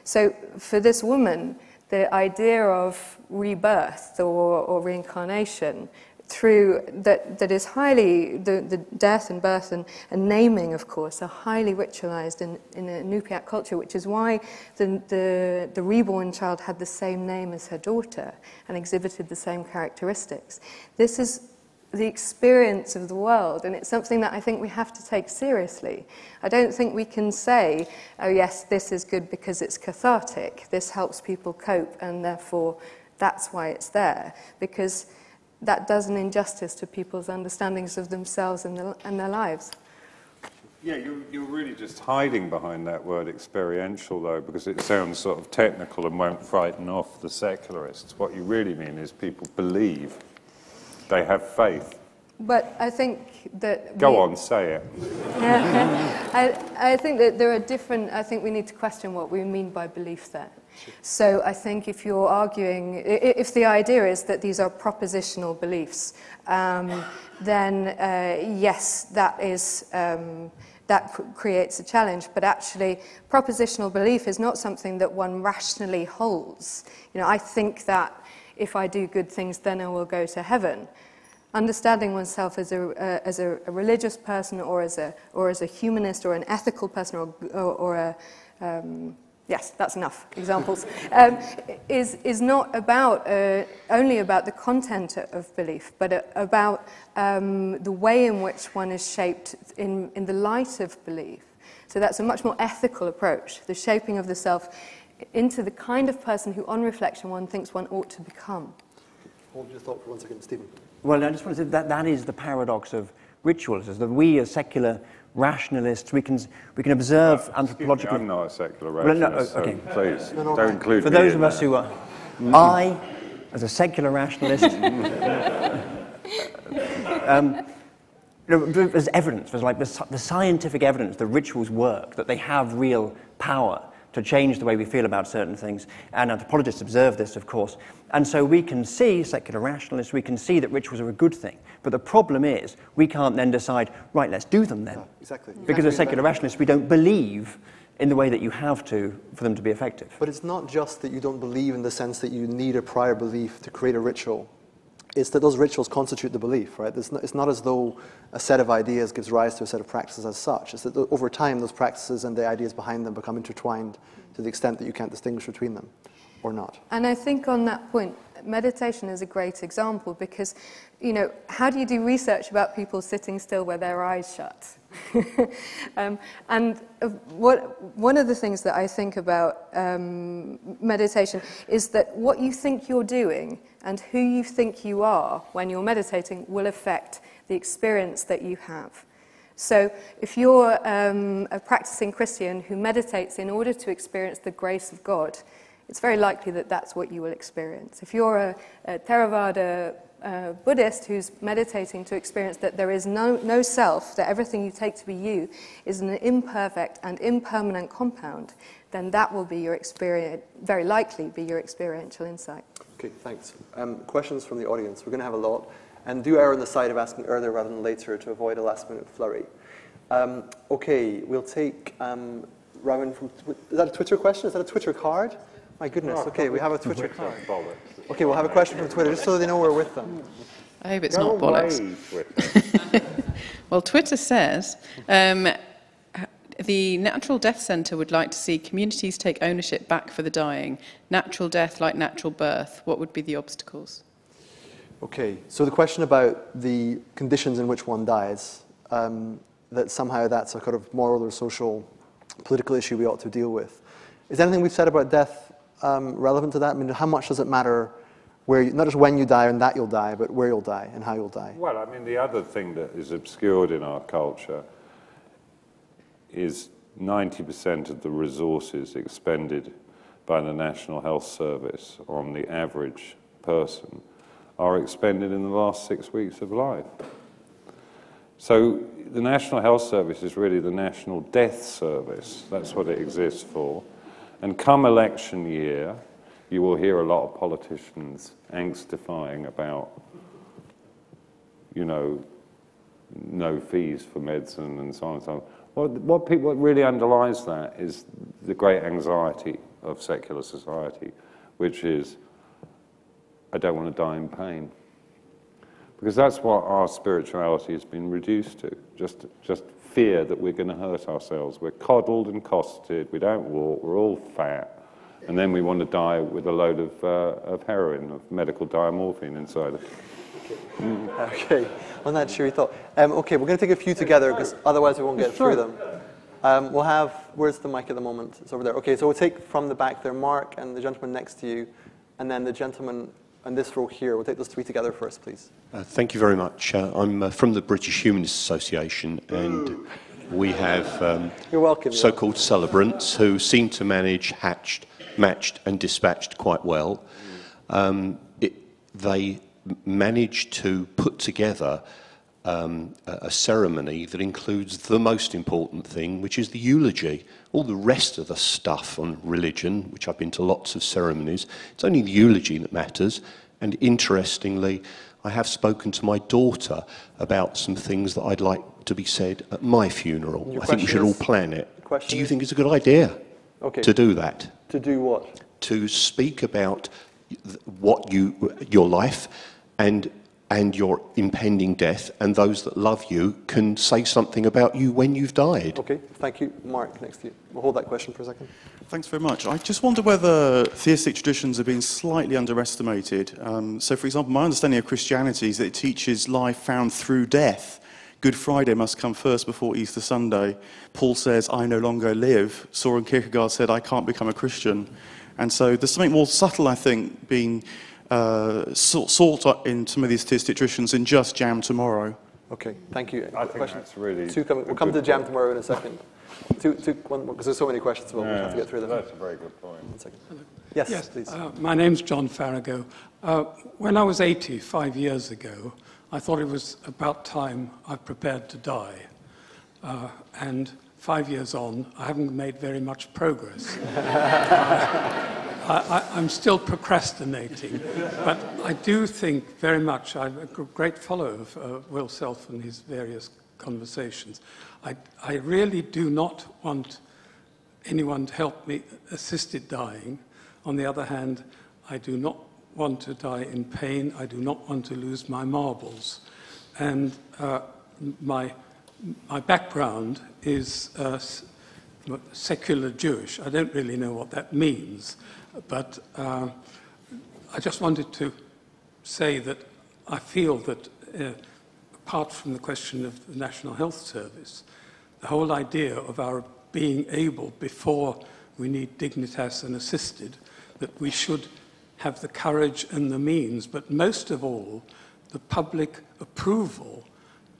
So for this woman, the idea of rebirth or reincarnation through that is highly, the death and birth and naming, of course, are highly ritualized in a Inupiat culture, which is why the reborn child had the same name as her daughter and exhibited the same characteristics. This is the experience of the world, and it's something that I think we have to take seriously. I don't think we can say, oh yes, this is good because it's cathartic, this helps people cope, and therefore that's why it's there, because that does an injustice to people's understandings of themselves and their lives. Yeah, you're really just hiding behind that word experiential, though, because it sounds sort of technical and won't frighten off the secularists. What you really mean is people believe, they have faith. But I think that... Go on, say it. I think that there are different... I think we need to question what we mean by belief there. So I think if you're arguing... If the idea is that these are propositional beliefs, then yes, that is... that creates a challenge, but actually propositional belief is not something that one rationally holds. You know, I think that if I do good things, then I will go to heaven. Understanding oneself as a religious person, or as a humanist, or an ethical person, or a yes, that's enough examples, is not about only about the content of belief, but about the way in which one is shaped in the light of belief. So that's a much more ethical approach, the shaping of the self into the kind of person who, on reflection, one thinks one ought to become. Hold your thought for 1 second, Stephen. Well, I just want to say that is the paradox of rituals, is that we as secular rationalists, we can observe anthropological... I'm not a secular rationalist, okay. so please, don't include For me those in of us that. who are... I, as a secular rationalist... there's evidence, there's like the scientific evidence that rituals work, that they have real power to change the way we feel about certain things. And anthropologists observe this, of course. And so we can see, secular rationalists, we can see that rituals are a good thing. But the problem is, we can't then decide, right, let's do them then. Yeah, exactly. Because as secular rationalists, we don't believe in the way that you have to for them to be effective. But it's not just that you don't believe in the sense that you need a prior belief to create a ritual. It's that those rituals constitute the belief, right? It's not as though a set of ideas gives rise to a set of practices as such. It's that over time, those practices and the ideas behind them become intertwined to the extent that you can't distinguish between them, or not. And I think on that point, meditation is a great example, because, you know, how do you do research about people sitting still with their eyes shut? And one of the things that I think about meditation is that what you think you're doing and who you think you are when you're meditating will affect the experience that you have. So if you're a practicing Christian who meditates in order to experience the grace of God, it's very likely that that's what you will experience. If you're a Theravada Buddhist who's meditating to experience that there is no self, that everything you take to be you is an imperfect and impermanent compound, then that will be your experience, very likely be your experiential insight. Okay, thanks. Questions from the audience. We're going to have a lot. And do err on the side of asking earlier rather than later to avoid a last-minute flurry. Okay, we'll take Rowan from... Is that a Twitter question? Is that a Twitter card? My goodness. Okay, we have a Twitter card. Okay, we'll have a question from Twitter, just so they know we're with them. I hope it's not bollocks. Well, Twitter says... the Natural Death Centre would like to see communities take ownership back for the dying. Natural death like natural birth. What would be the obstacles? Okay, so the question about the conditions in which one dies, that somehow that's a kind of moral or social, political issue we ought to deal with. Is anything we've said about death relevant to that? I mean, how much does it matter not just when you die and that you'll die, but where you'll die and how you'll die. Well, I mean, the other thing that is obscured in our culture is 90% of the resources expended by the National Health Service on the average person are expended in the last 6 weeks of life. So the National Health Service is really the National Death Service. That's what it exists for. And come election year, you will hear a lot of politicians angstifying about, you know, no fees for medicine and so on and so on. What really underlies that is the great anxiety of secular society, which is, I don't want to die in pain. Because that's what our spirituality has been reduced to, just fear that we're going to hurt ourselves. We're coddled and cosseted, we don't walk, we're all fat, and then we want to die with a load of heroin, of medical diamorphine inside us. Okay, on that cheery thought. Okay, we're going to take a few together, because otherwise we won't get through them. We'll have, where's the mic at the moment? It's over there. Okay, so we'll take from the back there, Mark and the gentleman next to you, and then the gentleman in this row here. We'll take those three together first, please. Thank you very much. I'm from the British Humanist Association, and we have You're welcome, so-called celebrants who seem to manage matched and dispatched quite well. They managed to put together a ceremony that includes the most important thing, which is the eulogy. All the rest of the stuff on religion, which I've been to lots of ceremonies, it's only the eulogy that matters. And interestingly, I have spoken to my daughter about some things that I'd like to be said at my funeral. I think we should all plan it. Do you think it's a good idea to do that? To do what? To speak about what your life and your impending death, and those that love you can say something about you when you've died. Okay, thank you. Mark, next to you. We'll hold that question for a second. Thanks very much. I just wonder whether theistic traditions have been slightly underestimated. So, for example, my understanding of Christianity is that it teaches life found through death. Good Friday must come first before Easter Sunday. Paul says, I no longer live. Soren Kierkegaard said, I can't become a Christian. And so there's something more subtle, I think, being sought in some of these theistic traditions than just jam tomorrow. Okay, thank you. I think that's really... We'll come to the jam tomorrow in a second. One more, because there's so many questions, we'll have to get through them. That's a very good point. 1 second. Yes, please. My name's John Farrago. When I was 80, 5 years ago, I thought it was about time I prepared to die. And 5 years on, I haven't made very much progress. I'm still procrastinating, but I do think very much, I'm a great follower of Will Self and his various conversations. I really do not want anyone to help me assisted dying. On the other hand, I do not want to die in pain. I do not want to lose my marbles. And my background is secular Jewish. I don't really know what that means. But I just wanted to say that I feel that apart from the question of the National Health Service, the whole idea of our being able, before we need dignitas and assisted, that we should have the courage and the means, but most of all, the public approval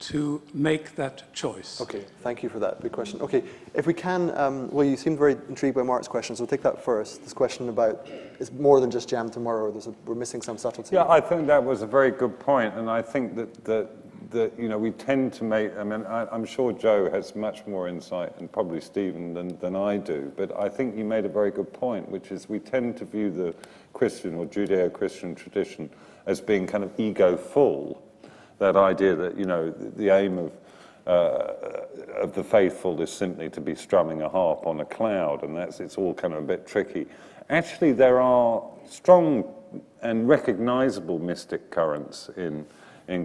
to make that choice. Okay, thank you for that big question. Okay, if we can, well, you seemed very intrigued by Mark's question, so we'll take that first. This question about, it's more than just jam tomorrow, we're missing some subtlety. Yeah, I think that was a very good point, and I think that you know, we tend to make, I mean, I'm sure Joe has much more insight, and probably Stephen, than I do, but I think you made a very good point, which is we tend to view the Christian or Judeo-Christian tradition as being kind of ego-full. That idea that, you know, the aim of the faithful is simply to be strumming a harp on a cloud, and it's all kind of a bit tricky. Actually, there are strong and recognizable mystic currents in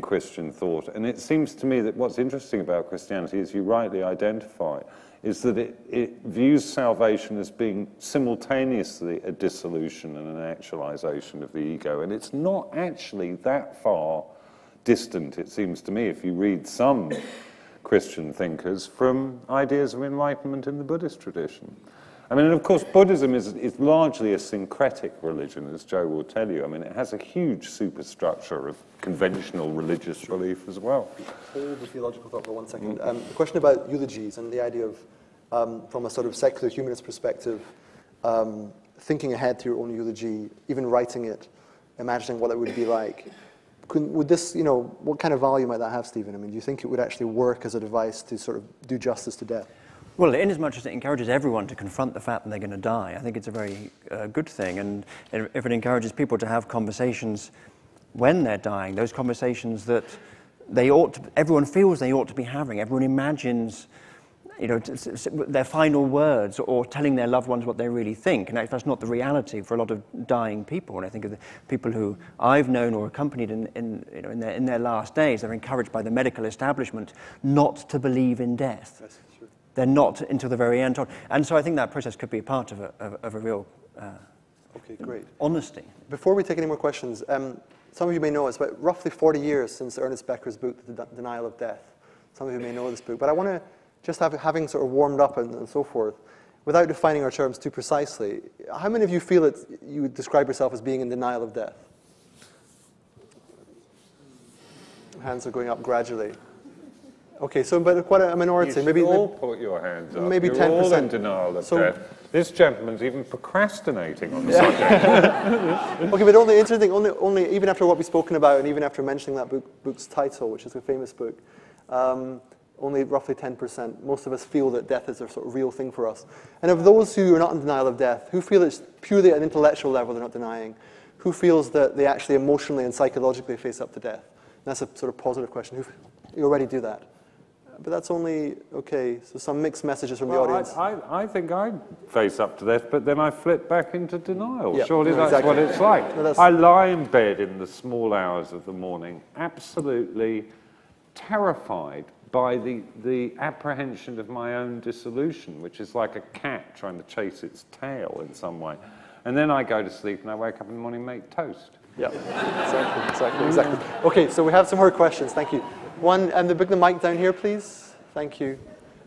Christian thought, and it seems to me that what's interesting about Christianity, as you rightly identify, is that it views salvation as being simultaneously a dissolution and an actualization of the ego, and it's not actually that far distant, it seems to me, if you read some Christian thinkers, from ideas of enlightenment in the Buddhist tradition. I mean, and of course, Buddhism is largely a syncretic religion, as Joe will tell you. I mean, it has a huge superstructure of conventional religious belief as well. Hold the theological thought for 1 second. The question about eulogies and the idea of, from a sort of secular humanist perspective, thinking ahead to your own eulogy, even writing it, imagining what it would be like. Would this, you know, what kind of value might that have, Stephen? I mean, do you think it would actually work as a device to sort of do justice to death? Well, in as much as it encourages everyone to confront the fact that they're going to die, I think it's a very good thing. And if it encourages people to have conversations when they're dying, those conversations that everyone feels they ought to be having, everyone imagines, you know, their final words or telling their loved ones what they really think. And that's not the reality for a lot of dying people. And I think of the people who I've known or accompanied in their last days, they're encouraged by the medical establishment not to believe in death. That's true. They're not until the very end. And so I think that process could be a part of a real okay, great. honesty. Before we take any more questions, some of you may know it's about roughly 40 years since Ernest Becker's book, The Denial of Death. Some of you may know this book, but I want to just having sort of warmed up and so forth, without defining our terms too precisely, how many of you feel that you would describe yourself as being in denial of death? Hands are going up gradually. Okay, so but quite a minority. You all put your hands up. Maybe 10%. You're all in denial of death. This gentleman's even procrastinating on the subject. Okay, but only interesting, only even after what we've spoken about, and even after mentioning that book's title, which is a famous book, only roughly 10%. Most of us feel that death is a sort of real thing for us. And of those who are not in denial of death, who feel it's purely at an intellectual level they're not denying, who feels that they actually emotionally and psychologically face up to death? And that's a sort of positive question. You already do that. But that's only, okay, so some mixed messages from the audience. I think I face up to death, but then I flip back into denial. Yeah, Surely that's exactly what it's like. No, I lie in bed in the small hours of the morning, absolutely terrified by the apprehension of my own dissolution, which is like a cat trying to chase its tail in some way. And then I go to sleep and I wake up in the morning and make toast. Yeah, exactly. Okay, so we have some more questions. Thank you. One, and bring the mic down here, please. Thank you.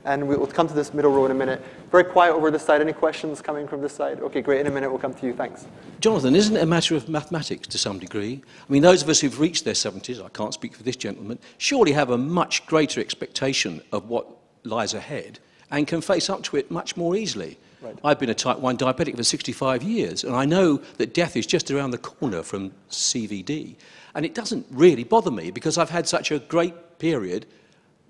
And we'll come to this middle row in a minute. Very quiet over this side. Any questions coming from this side? Okay, great. In a minute, we'll come to you. Thanks. Jonathan, isn't it a matter of mathematics to some degree? I mean, those of us who've reached their 70s, I can't speak for this gentleman, surely have a much greater expectation of what lies ahead and can face up to it much more easily. Right. I've been a type 1 diabetic for 65 years, and I know that death is just around the corner from CVD. And it doesn't really bother me because I've had such a great period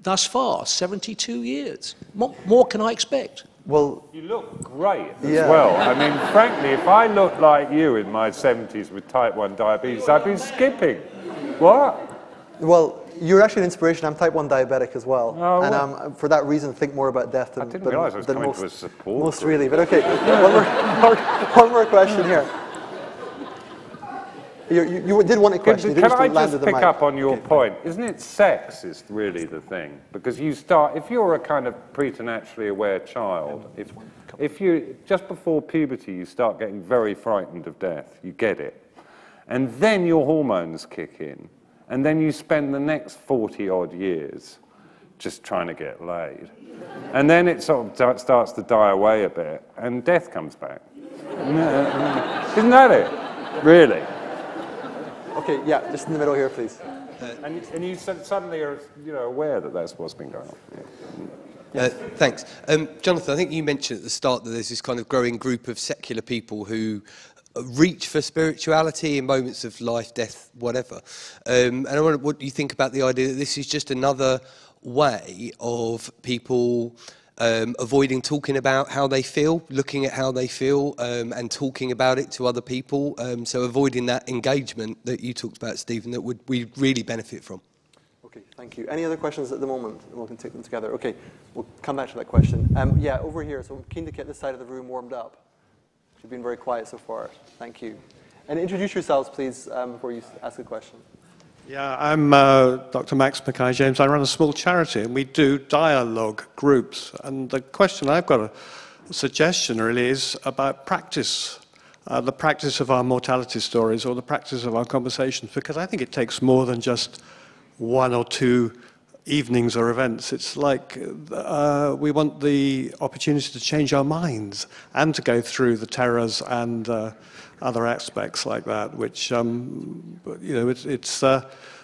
thus far, 72 years. What more can I expect? Well, you look great as well. I mean, frankly, if I looked like you in my 70s with type 1 diabetes, I'd be skipping. What? Well, you're actually an inspiration. I'm type 1 diabetic as well. Oh, and for that reason, think more about death than, I didn't realise I was coming most, to a support most group. really. But okay, one more question here. You did want a question. Can I just pick up on your point? Isn't it sex is really the thing? Because you start, if you're a kind of preternaturally aware child, if you, just before puberty, you start getting very frightened of death, you get it. And then your hormones kick in. And then you spend the next 40-odd years just trying to get laid. And then it sort of starts to die away a bit, and death comes back. Isn't that it? Really? Okay, yeah, just in the middle here, please. And you suddenly are, aware that that's what's been going on. Thanks. Jonathan, I think you mentioned at the start that there's this kind of growing group of secular people who reach for spirituality in moments of life, death, whatever. And I wonder what you think about the idea that this is just another way of people avoiding talking about how they feel, looking at how they feel, and talking about it to other people. So avoiding that engagement that you talked about, Stephen, that we really benefit from. Okay, thank you. Any other questions at the moment? We can take them together. Okay, we'll come back to that question. Yeah, over here. So I'm keen to get this side of the room warmed up. You've been very quiet so far. Thank you. And introduce yourselves, please, before you ask a question. Yeah, I'm Dr. Maximenko James. I run a small charity, and we do dialogue groups. And the question I've got, a suggestion really, is about practice, the practice of our mortality stories or the practice of our conversations, because I think it takes more than just one or two evenings or events. It's like we want the opportunity to change our minds and to go through the terrors and other aspects like that, which, it's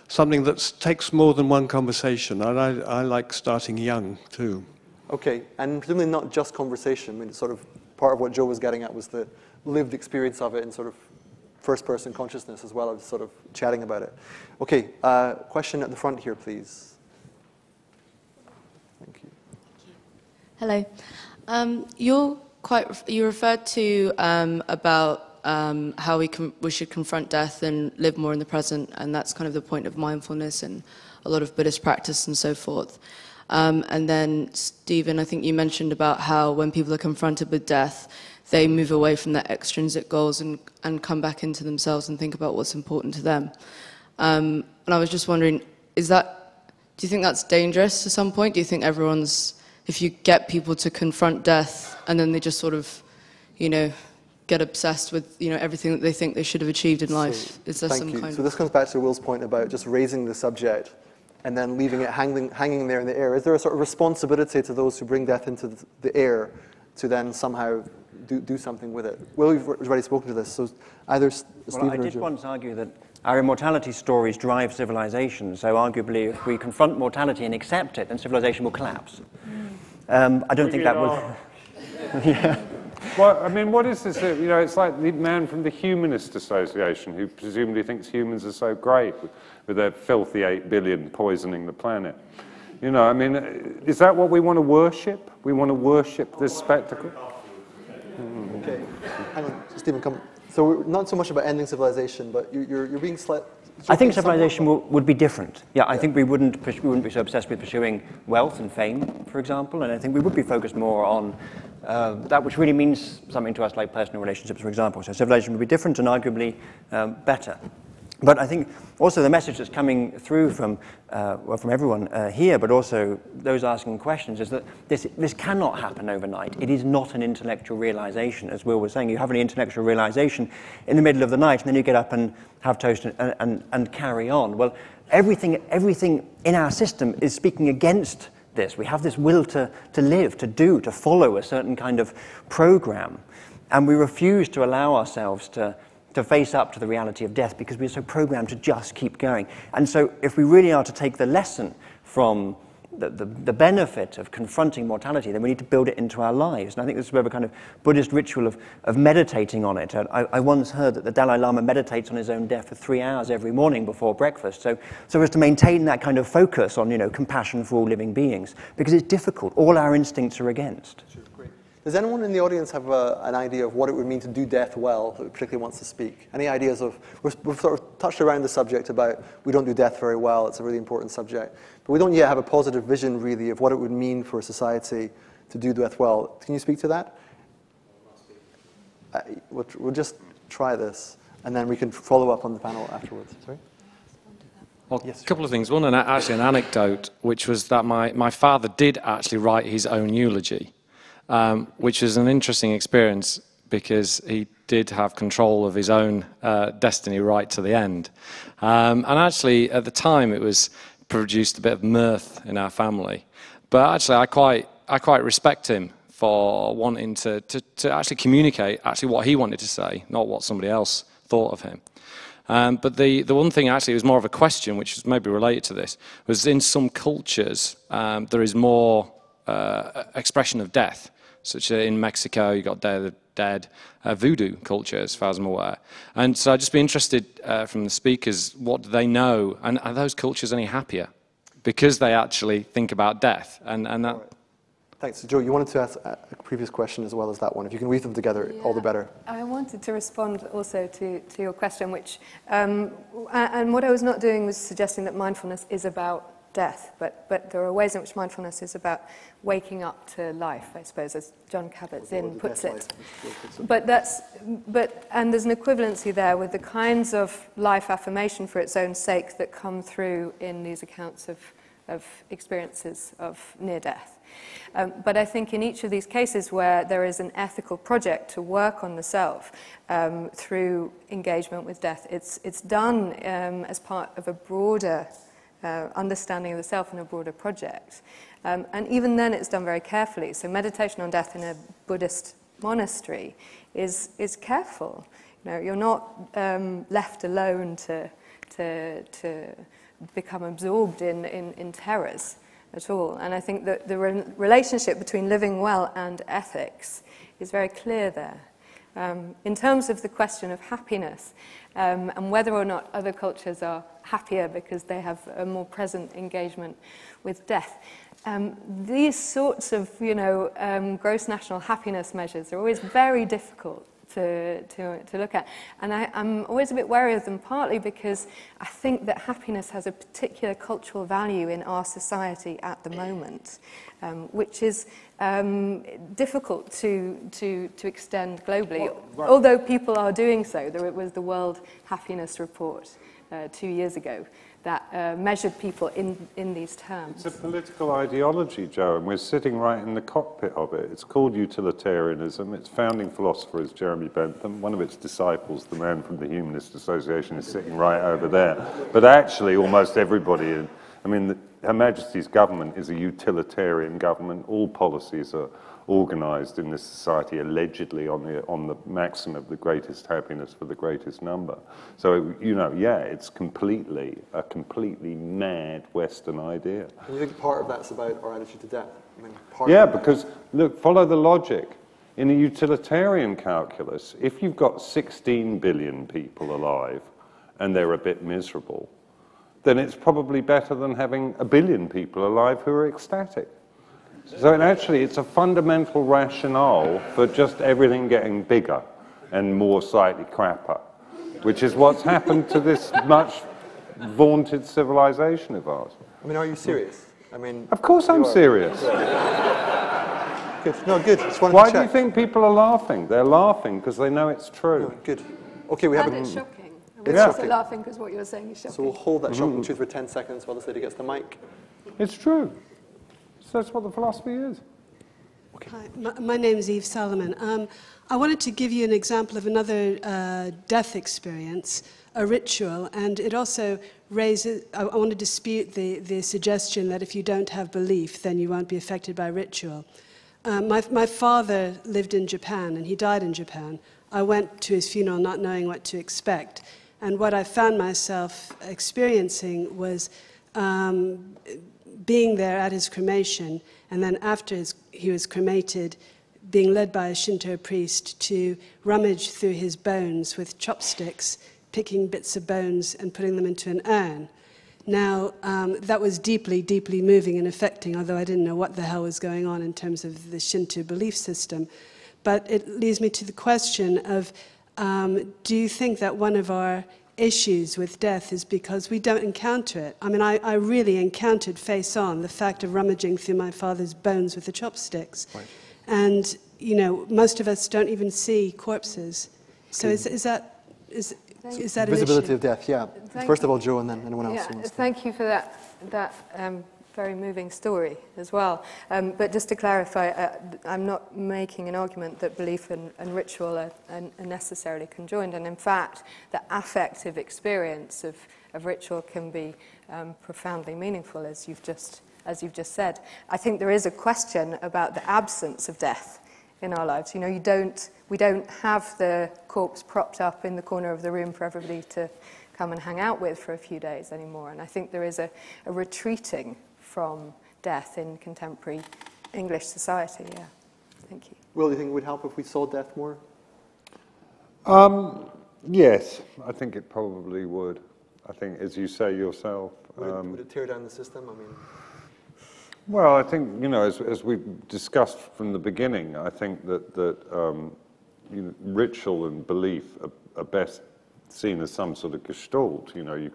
something that takes more than one conversation. And I like starting young, too. Okay, and presumably not just conversation. I mean, sort of part of what Joe was getting at was the lived experience of it in sort of first-person consciousness as well as sort of chatting about it. Okay, question at the front here, please. Thank you. Hello. You referred to about how we should confront death and live more in the present, and that's kind of the point of mindfulness and a lot of Buddhist practice and so forth. And then, Stephen, I think you mentioned about how when people are confronted with death, they move away from their extrinsic goals and come back into themselves and think about what's important to them. And I was just wondering, do you think that's dangerous to some point? Do you think if you get people to confront death and then they just sort of, get obsessed with, everything that they think they should have achieved in life? Is there some kind of... So this comes back to Will's point about just raising the subject and then leaving it hanging there in the air. Is there a sort of responsibility to those who bring death into the air to then somehow do something with it? Will, you've already spoken to this, so either Stephen or Joe. I did once argue that our immortality stories drive civilization, so arguably if we confront mortality and accept it, then civilization will collapse. I don't think that will... Yeah. Well, I mean, what is this? It's like the man from the Humanist Association who presumably thinks humans are so great with their filthy 8 billion poisoning the planet. I mean, is that what we want to worship? We want to worship this spectacle? Okay, hang on, Stephen, come. So we're not so much about ending civilization, but you're being I think civilization would be different. Yeah, I think we wouldn't be so obsessed with pursuing wealth and fame, for example, and I think we would be focused more on that which really means something to us, like personal relationships, for example. So civilization would be different and arguably better. But I think also the message that's coming through from everyone here, but also those asking questions, is that this cannot happen overnight. It is not an intellectual realization, as Will was saying. You have an intellectual realization in the middle of the night, and then you get up and have toast and carry on. Well, everything in our system is speaking against this. We have this will to live, to do, to follow a certain kind of program, and we refuse to allow ourselves to face up to the reality of death because we're so programmed to just keep going. And so if we really are to take the lesson from the benefit of confronting mortality, then we need to build it into our lives. And I think this is a kind of Buddhist ritual of meditating on it. I once heard that the Dalai Lama meditates on his own death for 3 hours every morning before breakfast, so as to maintain that kind of focus on, compassion for all living beings, because it's difficult. All our instincts are against. Sure, great. Does anyone in the audience have an idea of what it would mean to do death well that particularly wants to speak? Any ideas of, we've sort of touched around the subject about we don't do death very well, it's a really important subject, but we don't yet have a positive vision really of what it would mean for society to do death well. Can you speak to that? We'll just try this, and then we can follow up on the panel afterwards. Sorry? Well, yes, a couple of things. One, actually an anecdote, which was that my father did actually write his own eulogy. Which was an interesting experience because he did have control of his own destiny right to the end. And actually, at the time, it was produced a bit of mirth in our family. But actually, I quite respect him for wanting to actually communicate actually what he wanted to say, not what somebody else thought of him. But the one thing actually was more of a question, which is maybe related to this, was in some cultures there is more expression of death. Such as in Mexico, you got Day of the Dead, voodoo culture, as far as I'm aware. And so I'd just be interested from the speakers, what do they know? And are those cultures any happier? Because they actually think about death. And that... Right. Thanks. Joe, you wanted to ask a previous question as well as that one. If you can weave them together, all the better. I wanted to respond also to your question, which, and what I was not doing was suggesting that mindfulness is about death, but there are ways in which mindfulness is about waking up to life, I suppose, as John Kabat-Zinn puts it. And there's an equivalency there with the kinds of life affirmation for its own sake that come through in these accounts of experiences of near death. But I think in each of these cases where there is an ethical project to work on the self through engagement with death, it's done as part of a broader understanding of the self in a broader project. And even then it's done very carefully. So meditation on death in a Buddhist monastery is careful. You know, you're not left alone to become absorbed in terrors at all. And I think that the relationship between living well and ethics is very clear there. In terms of the question of happiness and whether or not other cultures are happier because they have a more present engagement with death, these sorts of, gross national happiness measures are always very difficult to look at. And I'm always a bit wary of them, partly because I think that happiness has a particular cultural value in our society at the moment, which is difficult to extend globally, although people are doing so. There was the World Happiness Report 2 years ago that measured people in these terms. It's a political ideology, Joe, and we're sitting right in the cockpit of it. It's called utilitarianism. Its founding philosopher is Jeremy Bentham. One of its disciples, the man from the Humanist Association, is sitting right over there. But actually, almost everybody, Her Majesty's government is a utilitarian government. All policies are organised in this society allegedly on the maxim of the greatest happiness for the greatest number. So, it's a completely mad Western idea. And you think part of that's about our attitude to death? Because, look, follow the logic. In a utilitarian calculus, if you've got 16 billion people alive and they're a bit miserable, then it's probably better than having 1 billion people alive who are ecstatic. So it's a fundamental rationale for just everything getting bigger and more slightly crapper, which is what's happened to this much vaunted civilization of ours. Are you serious? Of course I'm serious. Good. No, good. Just wanted Why to check. do you think people are laughing? They're laughing because they know it's true. No, good. Okay, we have It's shocking. It's also shocking. laughing because what you're saying is shocking. So we'll hold that shocking truth for 10 seconds while this lady gets the mic. It's true. So that's what the philosophy is. Hi, my name is Eve Salomon. I wanted to give you an example of another death experience, a ritual, and it also raises, I want to dispute the suggestion that if you don't have belief, then you won't be affected by ritual. My father lived in Japan, and he died in Japan. I went to his funeral not knowing what to expect, and what I found myself experiencing was being there at his cremation, and then after he was cremated, being led by a Shinto priest to rummage through his bones with chopsticks, picking bits of bones and putting them into an urn. Now, that was deeply, deeply moving and affecting, although I didn't know what the hell was going on in terms of the Shinto belief system. But it leads me to the question of, do you think that one of our issues with death is because we don't encounter it? I really encountered face on the fact of rummaging through my father's bones with the chopsticks. Right. And, most of us don't even see corpses. So is that an issue? Visibility of death, yeah. First of all, Joe, and then anyone else. Yeah, thank you for that very moving story as well. But just to clarify, I'm not making an argument that belief and ritual are necessarily conjoined. And in fact, the affective experience of ritual can be profoundly meaningful, as you've just said. I think there is a question about the absence of death in our lives. We don't have the corpse propped up in the corner of the room for everybody to come and hang out with for a few days anymore. And I think there is a retreating from death in contemporary English society, yeah. Thank you. Will, do you think it would help if we saw death more? Yes, I think it probably would. I think, as you say yourself... Would it tear down the system? Well, I think, as we've discussed from the beginning, I think that ritual and belief are best seen as some sort of gestalt. You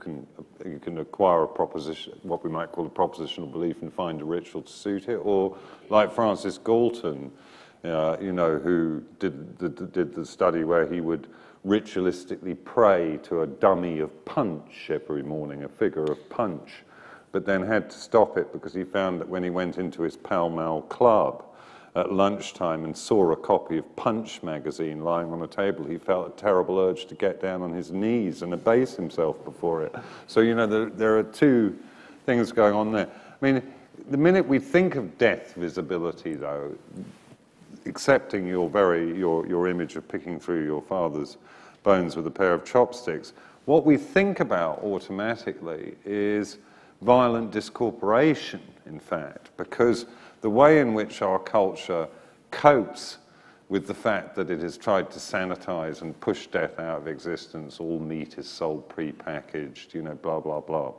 can acquire a proposition, what we might call a propositional belief, and find a ritual to suit it. Or like Francis Galton, who did the study where he would ritualistically pray to a dummy of Punch every morning, a figure of Punch, but then had to stop it because he found that when he went into his Pall Mall club at lunchtime and saw a copy of Punch magazine lying on a table, he felt a terrible urge to get down on his knees and abase himself before it. So, there are two things going on there. I mean, the minute we think of death visibility, though, accepting your image of picking through your father's bones with a pair of chopsticks, what we think about automatically is violent discorporation, in fact, because the way in which our culture copes with the fact that it has tried to sanitize and push death out of existence, all meat is sold pre-packaged, you know, blah, blah, blah,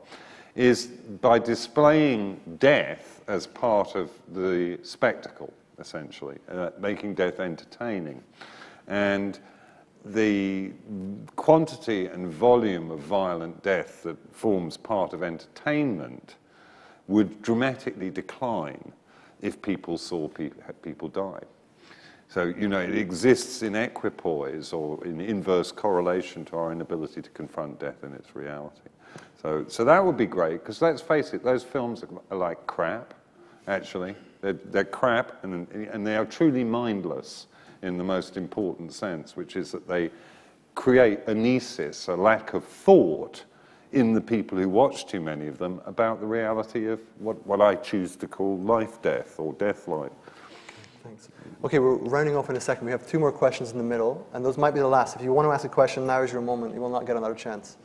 is by displaying death as part of the spectacle, essentially, making death entertaining. And the quantity and volume of violent death that forms part of entertainment would dramatically decline if people saw people die. So, you know, it exists in equipoise or in inverse correlation to our inability to confront death in its reality. So that would be great, because let's face it, those films are like crap, actually. They're crap, and they are truly mindless in the most important sense, which is that they create anesis, a lack of thought, in the people who watch too many of them about the reality of what I choose to call life-death or death-life. Thanks. Okay, we're rounding off in a second. We have 2 more questions in the middle, and those might be the last. If you want to ask a question, now is your moment. You will not get another chance.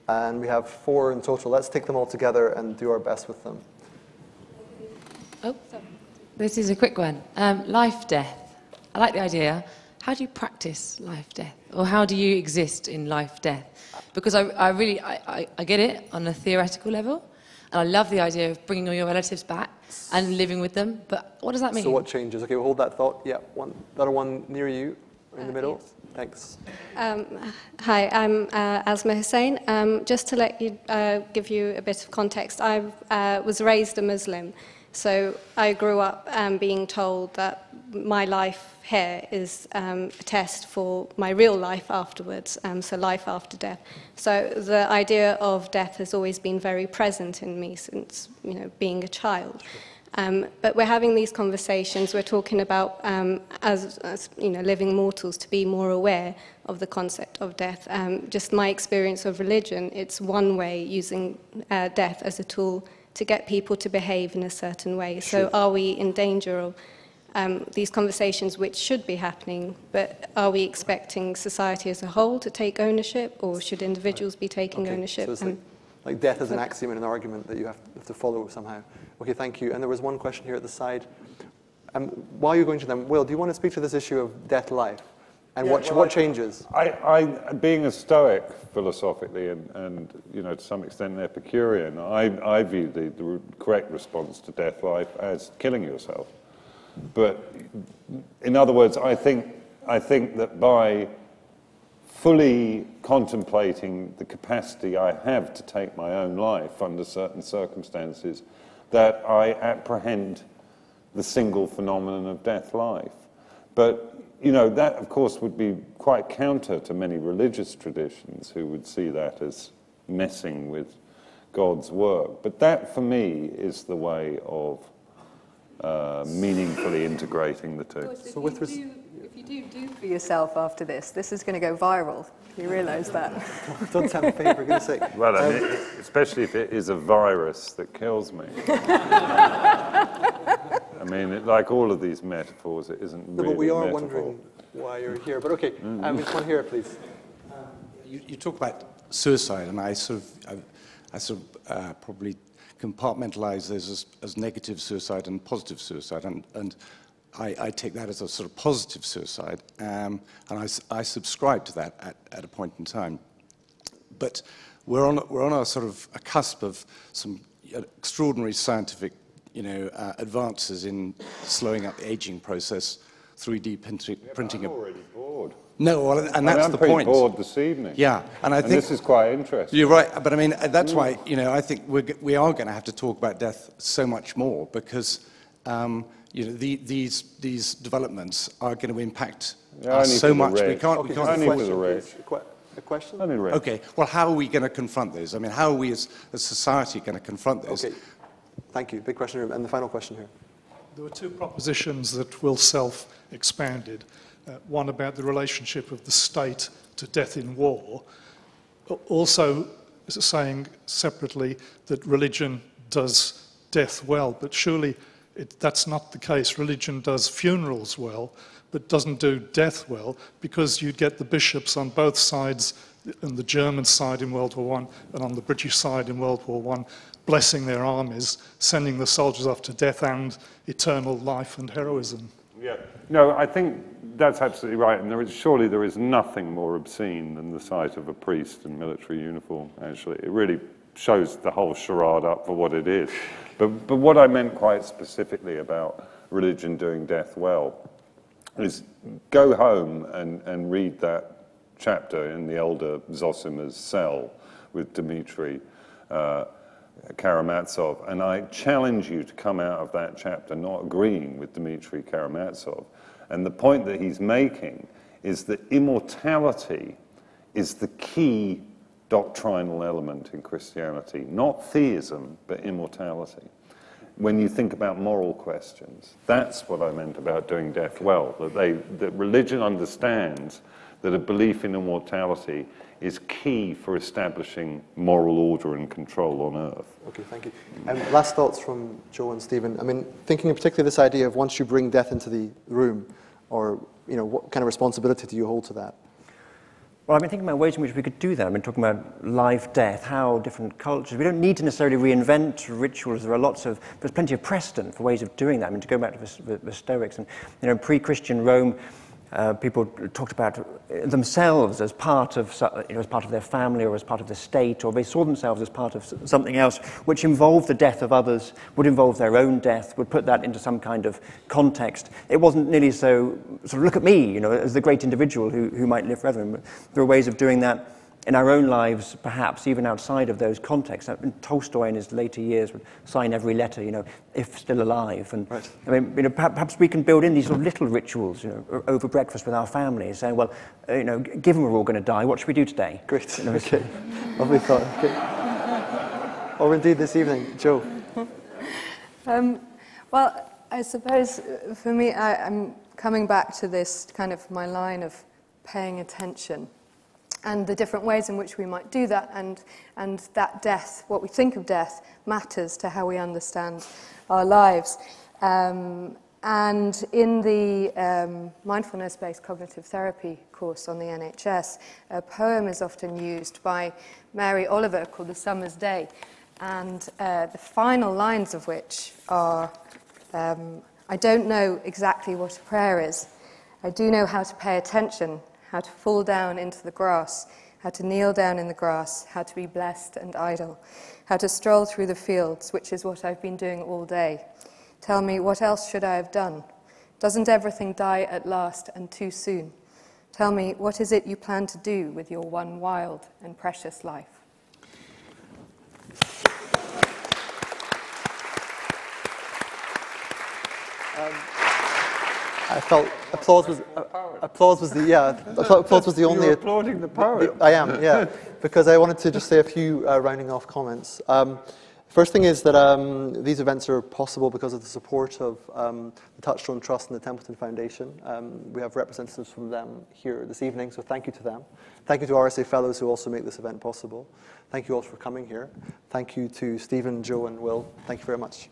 And we have 4 in total. Let's take them all together and do our best with them. Oh, this is a quick one. Life, death. I like the idea. How do you practice life, death? Or how do you exist in life, death? Because I really get it on a theoretical level. And I love the idea of bringing all your relatives back and living with them. But what does that mean? So what changes? Okay, we'll hold that thought. Yeah, other one near you, in the middle. Yes. Thanks. Hi, I'm Asma Hussain. Just to give you a bit of context, I was raised a Muslim. So I grew up being told that my life here is a test for my real life afterwards, so life after death. So the idea of death has always been very present in me since, you know, being a child. But we're having these conversations, we're talking about, as you know, living mortals, to be more aware of the concept of death. Just my experience of religion, it's one way using death as a tool to get people to behave in a certain way. So are we in danger of these conversations which should be happening, but are we expecting society as a whole to take ownership, or should individuals be taking ownership? So it's like death is an axiom in an argument that you have to follow somehow. Okay, thank you. And there was one question here at the side. While you're going to them, Will, do you want to speak to this issue of death-life? And what changes? Being a Stoic philosophically and you know, to some extent an Epicurean, I view the correct response to death-life as killing yourself. But in other words, I think that by fully contemplating the capacity I have to take my own life under certain circumstances, that I apprehend the single phenomenon of death-life. But you know, that, of course, would be quite counter to many religious traditions who would see that as messing with God's work. But that, for me, is the way of meaningfully integrating the two. So if you do for yourself after this is going to go viral. You realise that? Don't sound fake, for goodness sake. Well, I mean, especially if it is a virus that kills me. I mean, like all of these metaphors, it isn't really but we are metaphor. wondering why you're here. But okay, just one here, please. You talk about suicide, and I sort of probably compartmentalize those as negative suicide and positive suicide, and I take that as a sort of positive suicide, and I subscribe to that at a point in time. But we're on a sort of a cusp of some extraordinary scientific, you know, advances in slowing up the aging process, 3D printing. I'm already bored. No, well, and that's the point. I'm pretty bored this evening. Yeah, and I think this is quite interesting. You're right, but I mean that's why, you know, I think we are going to have to talk about death so much more, because you know, these developments are going to impact us so much. We can't. Only for the rich. A question? Only rich. Okay. Well, how are we going to confront those? I mean, how are we as a society going to confront those? Okay. Thank you. Big question here, and the final question here. There were 2 propositions that Will Self expanded. One about the relationship of the state to death in war. Also saying separately that religion does death well, but surely that's not the case. Religion does funerals well, but doesn't do death well, because you'd get the bishops on both sides, on the German side in World War I and on the British side in World War I, blessing their armies, sending the soldiers off to death and eternal life and heroism. Yeah, no, I think that's absolutely right, and surely there is nothing more obscene than the sight of a priest in military uniform, actually. It really shows the whole charade up for what it is. But what I meant quite specifically about religion doing death well is go home and read that chapter in the elder Zosima's cell with Dmitry Karamazov, and I challenge you to come out of that chapter not agreeing with Dmitry Karamazov. And the point that he's making is that immortality is the key doctrinal element in Christianity, not theism, but immortality. When you think about moral questions, that's what I meant about doing death well, that religion understands that a belief in immortality is key for establishing moral order and control on earth. Okay, thank you. Last thoughts from Joe and Stephen. I mean, thinking in particular this idea of once you bring death into the room, or what kind of responsibility do you hold to that? Well, I've been thinking about ways in which we could do that. I've been talking about life, death, how different cultures. We don't need to necessarily reinvent rituals. There's plenty of precedent for ways of doing that. I mean, to go back to the Stoics, and pre-Christian Rome, people talked about themselves as part of, as part of their family or as part of the state, or they saw themselves as part of something else, which involved the death of others, would involve their own death, would put that into some kind of context. It wasn't nearly so, sort of look at me, as the great individual who might live forever. But there are ways of doing that in our own lives, perhaps, even outside of those contexts. Tolstoy in his later years would sign every letter, if still alive. And right. I mean, perhaps we can build in these sort of little rituals, over breakfast with our family, saying, well, given we're all going to die, what should we do today? Great. Okay. Lovely thought. Okay. Or indeed this evening, Joe. Well, I suppose for me, I'm coming back to this kind of my line of paying attention, and the different ways in which we might do that, and that death, what we think of death, matters to how we understand our lives. And in the mindfulness-based cognitive therapy course on the NHS, a poem is often used by Mary Oliver called The Summer's Day, and the final lines of which are, I don't know exactly what a prayer is. I do know how to pay attention, how to fall down into the grass, how to kneel down in the grass, how to be blessed and idle, how to stroll through the fields, which is what I've been doing all day. Tell me, what else should I have done? Doesn't everything die at last and too soon? Tell me, what is it you plan to do with your one wild and precious life? I felt applause was the only. You're applauding the poet. I am, yeah, because I wanted to just say a few rounding off comments. First thing is that these events are possible because of the support of the Touchstone Trust and the Templeton Foundation. We have representatives from them here this evening, so thank you to them. Thank you to RSA Fellows who also make this event possible. Thank you all for coming here. Thank you to Stephen, Joe, and Will. Thank you very much.